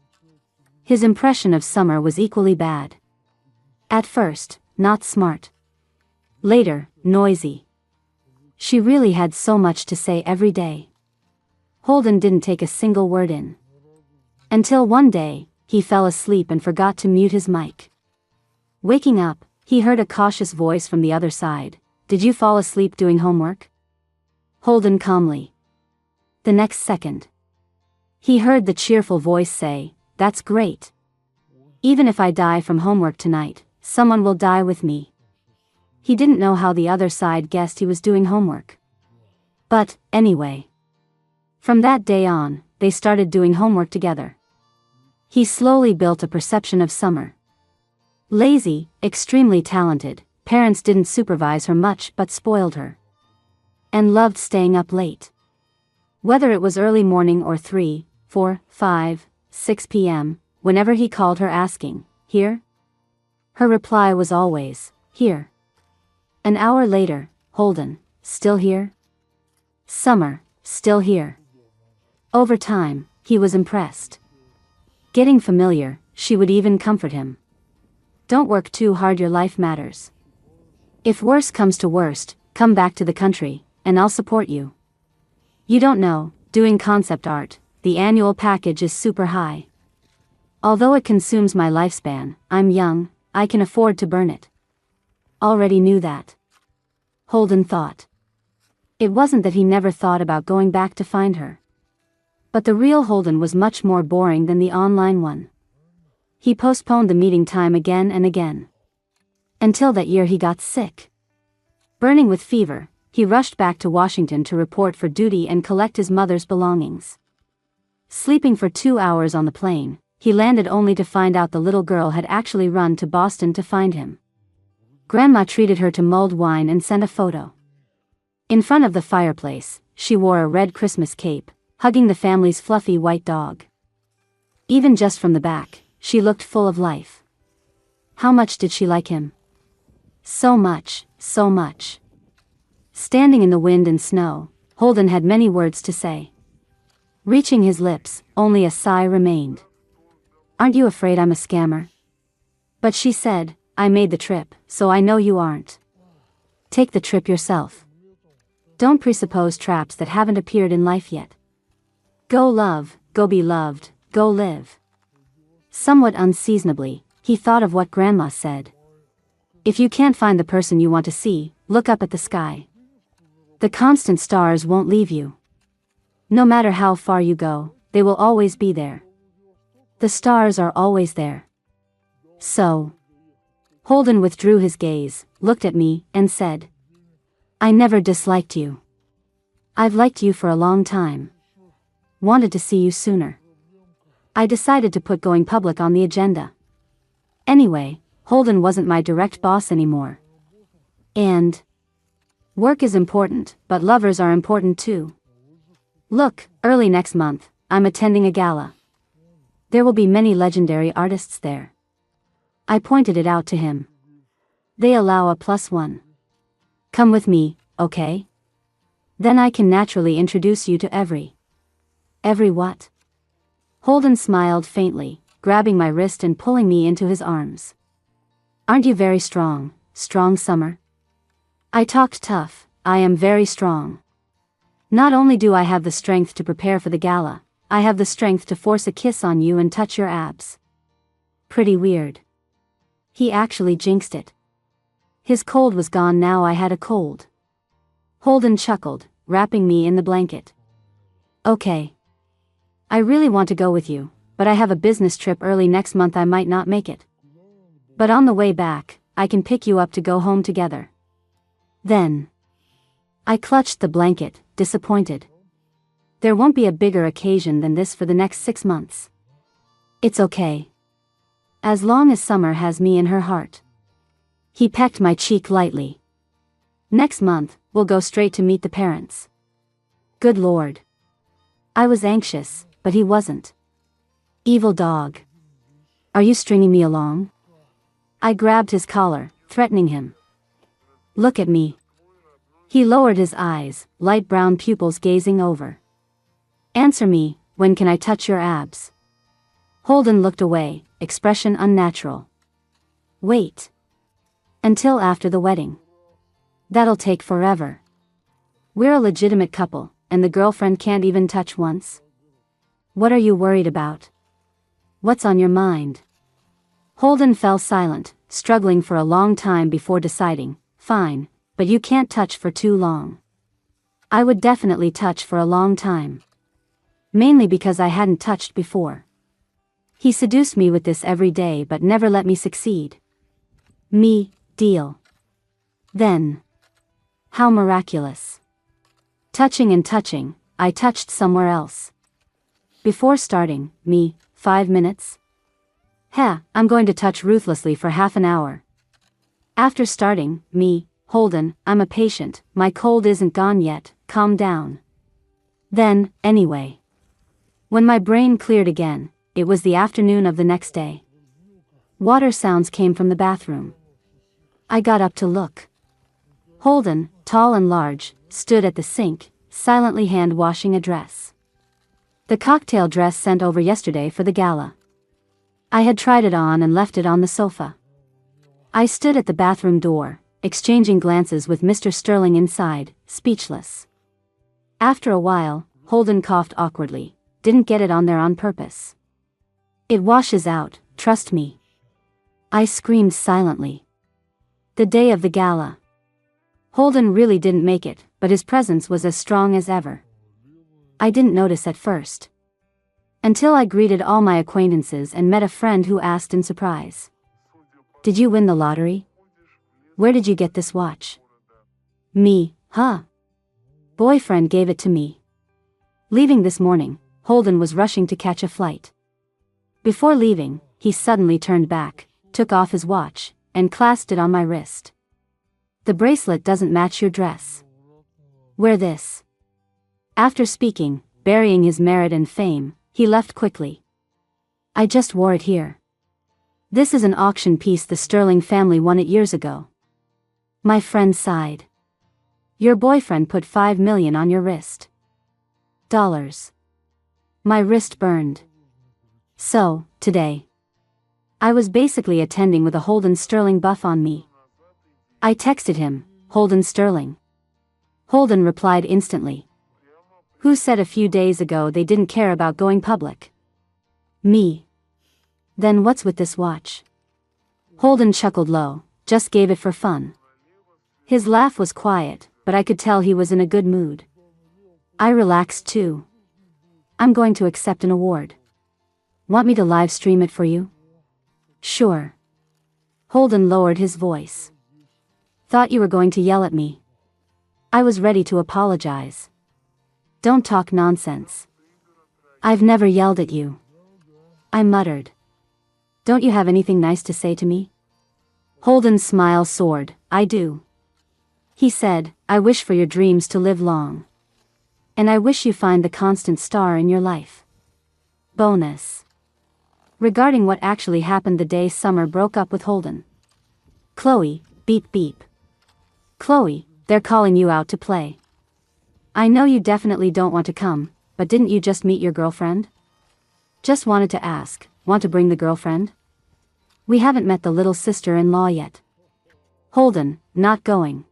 His impression of Summer was equally bad. At first, not smart. Later, noisy. She really had so much to say every day. Holden didn't take a single word in. Until one day, he fell asleep and forgot to mute his mic. Waking up, he heard a cautious voice from the other side. Did you fall asleep doing homework? Holden calmly. The next second, he heard the cheerful voice say, that's great. Even if I die from homework tonight, someone will die with me. He didn't know how the other side guessed he was doing homework. But, anyway. From that day on, they started doing homework together. He slowly built a perception of Summer. Lazy, extremely talented, parents didn't supervise her much but spoiled her. And loved staying up late. Whether it was early morning or 3, 4, 5, 6 p.m., whenever he called her asking, here? Her reply was always, here. An hour later, Holden, still here? Summer, still here. Over time, he was impressed. Getting familiar, she would even comfort him. Don't work too hard, your life matters. If worse comes to worst, come back to the country, and I'll support you. You don't know, doing concept art, the annual package is super high. Although it consumes my lifespan, I'm young, I can afford to burn it. Already knew that. Holden thought. It wasn't that he never thought about going back to find her. But the real Holden was much more boring than the online one. He postponed the meeting time again and again. Until that year he got sick. Burning with fever, he rushed back to Washington to report for duty and collect his mother's belongings. Sleeping for 2 hours on the plane, he landed only to find out the little girl had actually run to Boston to find him. Grandma treated her to mulled wine and sent a photo. In front of the fireplace, she wore a red Christmas cape, hugging the family's fluffy white dog. Even just from the back, she looked full of life. How much did she like him? So much, so much. Standing in the wind and snow, Holden had many words to say. Reaching his lips, only a sigh remained. Aren't you afraid I'm a scammer? But she said, I made the trip, so I know you aren't. Take the trip yourself. Don't presuppose traps that haven't appeared in life yet. Go love, go be loved, go live. Somewhat unseasonably, he thought of what Grandma said. If you can't find the person you want to see, look up at the sky. The constant stars won't leave you. No matter how far you go, they will always be there. The stars are always there. So. Holden withdrew his gaze, looked at me, and said, I never disliked you. I've liked you for a long time. Wanted to see you sooner. I decided to put going public on the agenda. Anyway, Holden wasn't my direct boss anymore. And work is important, but lovers are important too. Look, early next month, I'm attending a gala. There will be many legendary artists there. I pointed it out to him. They allow a +1. Come with me, okay? Then I can naturally introduce you to every what? Holden smiled faintly, grabbing my wrist and pulling me into his arms. Aren't you very strong, Summer? I talked tough. I am very strong. Not only do I have the strength to prepare for the gala, I have the strength to force a kiss on you and touch your abs. Pretty weird. He actually jinxed it. His cold was gone now I had a cold. Holden chuckled, wrapping me in the blanket. Okay. I really want to go with you, but I have a business trip early next month, I might not make it. But on the way back, I can pick you up to go home together. Then. I clutched the blanket, disappointed. There won't be a bigger occasion than this for the next 6 months. It's okay. As long as Summer has me in her heart. He pecked my cheek lightly. Next month, we'll go straight to meet the parents. Good Lord. I was anxious, but he wasn't. Evil dog. Are you stringing me along? I grabbed his collar, threatening him. Look at me. He lowered his eyes, light brown pupils gazing over. Answer me, when can I touch your abs? Holden looked away, expression unnatural. Wait. Until after the wedding. That'll take forever. We're a legitimate couple, and the girlfriend can't even touch once. What are you worried about? What's on your mind? Holden fell silent, struggling for a long time before deciding, fine, but you can't touch for too long. I would definitely touch for a long time. Mainly because I hadn't touched before. He seduced me with this every day but never let me succeed. Me, deal. Then. How miraculous. Touching and touching, I touched somewhere else. Before starting, me, 5 minutes? I'm going to touch ruthlessly for half an hour. After starting, me, Holden, I'm a patient, my cold isn't gone yet, calm down. Then, anyway. When my brain cleared again, it was the afternoon of the next day. Water sounds came from the bathroom. I got up to look. Holden, tall and large, stood at the sink, silently hand-washing a dress. The cocktail dress sent over yesterday for the gala. I had tried it on and left it on the sofa. I stood at the bathroom door, exchanging glances with Mr. Sterling inside, speechless. After a while, Holden coughed awkwardly, didn't get it on there on purpose. It washes out, trust me. I screamed silently. The day of the gala. Holden really didn't make it, but his presence was as strong as ever. I didn't notice at first. Until I greeted all my acquaintances and met a friend who asked in surprise. Did you win the lottery? Where did you get this watch? Me, huh? Boyfriend gave it to me. Leaving this morning, Holden was rushing to catch a flight. Before leaving, he suddenly turned back, took off his watch, and clasped it on my wrist. The bracelet doesn't match your dress. Wear this. After speaking, burying his merit and fame, he left quickly. I just wore it here. This is an auction piece the Sterling family won it years ago. My friend sighed. Your boyfriend put $5 million on your wrist. Dollars. My wrist burned. So, today. I was basically attending with a Holden Sterling buff on me. I texted him, Holden Sterling. Holden replied instantly. Who said a few days ago they didn't care about going public? Me. Then what's with this watch? Holden chuckled low, just gave it for fun. His laugh was quiet, but I could tell he was in a good mood. I relaxed too. I'm going to accept an award. Want me to live stream it for you? Sure. Holden lowered his voice. Thought you were going to yell at me. I was ready to apologize. Don't talk nonsense. I've never yelled at you. I muttered. Don't you have anything nice to say to me? Holden's smile soared. I do. He said, I wish for your dreams to live long. And I wish you find the constant star in your life. Bonus. Regarding what actually happened the day Summer broke up with Holden. Chloe, beep beep. Chloe, they're calling you out to play. I know you definitely don't want to come, but didn't you just meet your girlfriend? Just wanted to ask, want to bring the girlfriend? We haven't met the little sister-in-law yet. Holden, not going.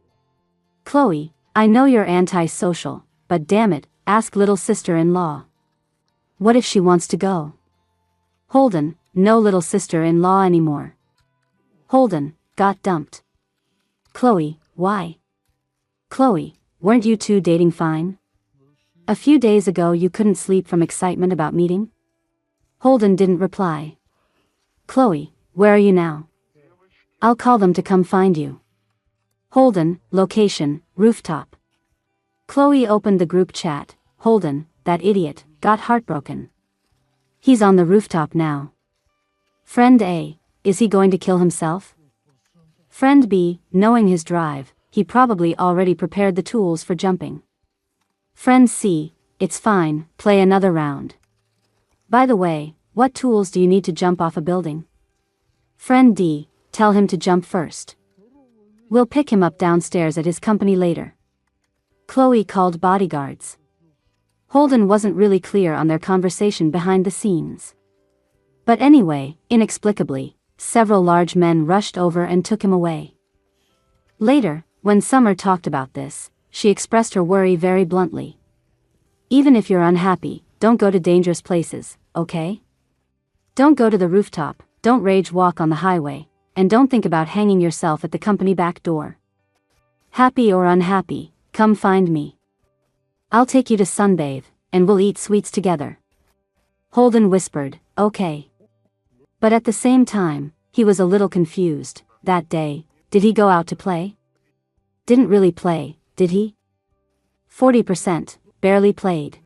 Chloe, I know you're anti-social, but damn it, ask little sister-in-law. What if she wants to go? Holden, no little sister-in-law anymore. Holden, got dumped. Chloe, why? Chloe, weren't you two dating fine? A few days ago you couldn't sleep from excitement about meeting? Holden didn't reply. Chloe, where are you now? I'll call them to come find you. Holden, location, rooftop. Chloe opened the group chat. Holden, that idiot, got heartbroken. He's on the rooftop now. Friend A, is he going to kill himself? Friend B, knowing his drive, he probably already prepared the tools for jumping. Friend C, it's fine, play another round. By the way, what tools do you need to jump off a building? Friend D, tell him to jump first. We'll pick him up downstairs at his company later. Chloe called bodyguards. Holden wasn't really clear on their conversation behind the scenes. But anyway, inexplicably, several large men rushed over and took him away. Later, when Summer talked about this, she expressed her worry very bluntly. Even if you're unhappy, don't go to dangerous places, okay? Don't go to the rooftop, don't rage walk on the highway, and don't think about hanging yourself at the company back door. Happy or unhappy, come find me. I'll take you to sunbathe, and we'll eat sweets together. Holden whispered, okay. But at the same time, he was a little confused. That day, did he go out to play? Didn't really play, did he? 40%, barely played.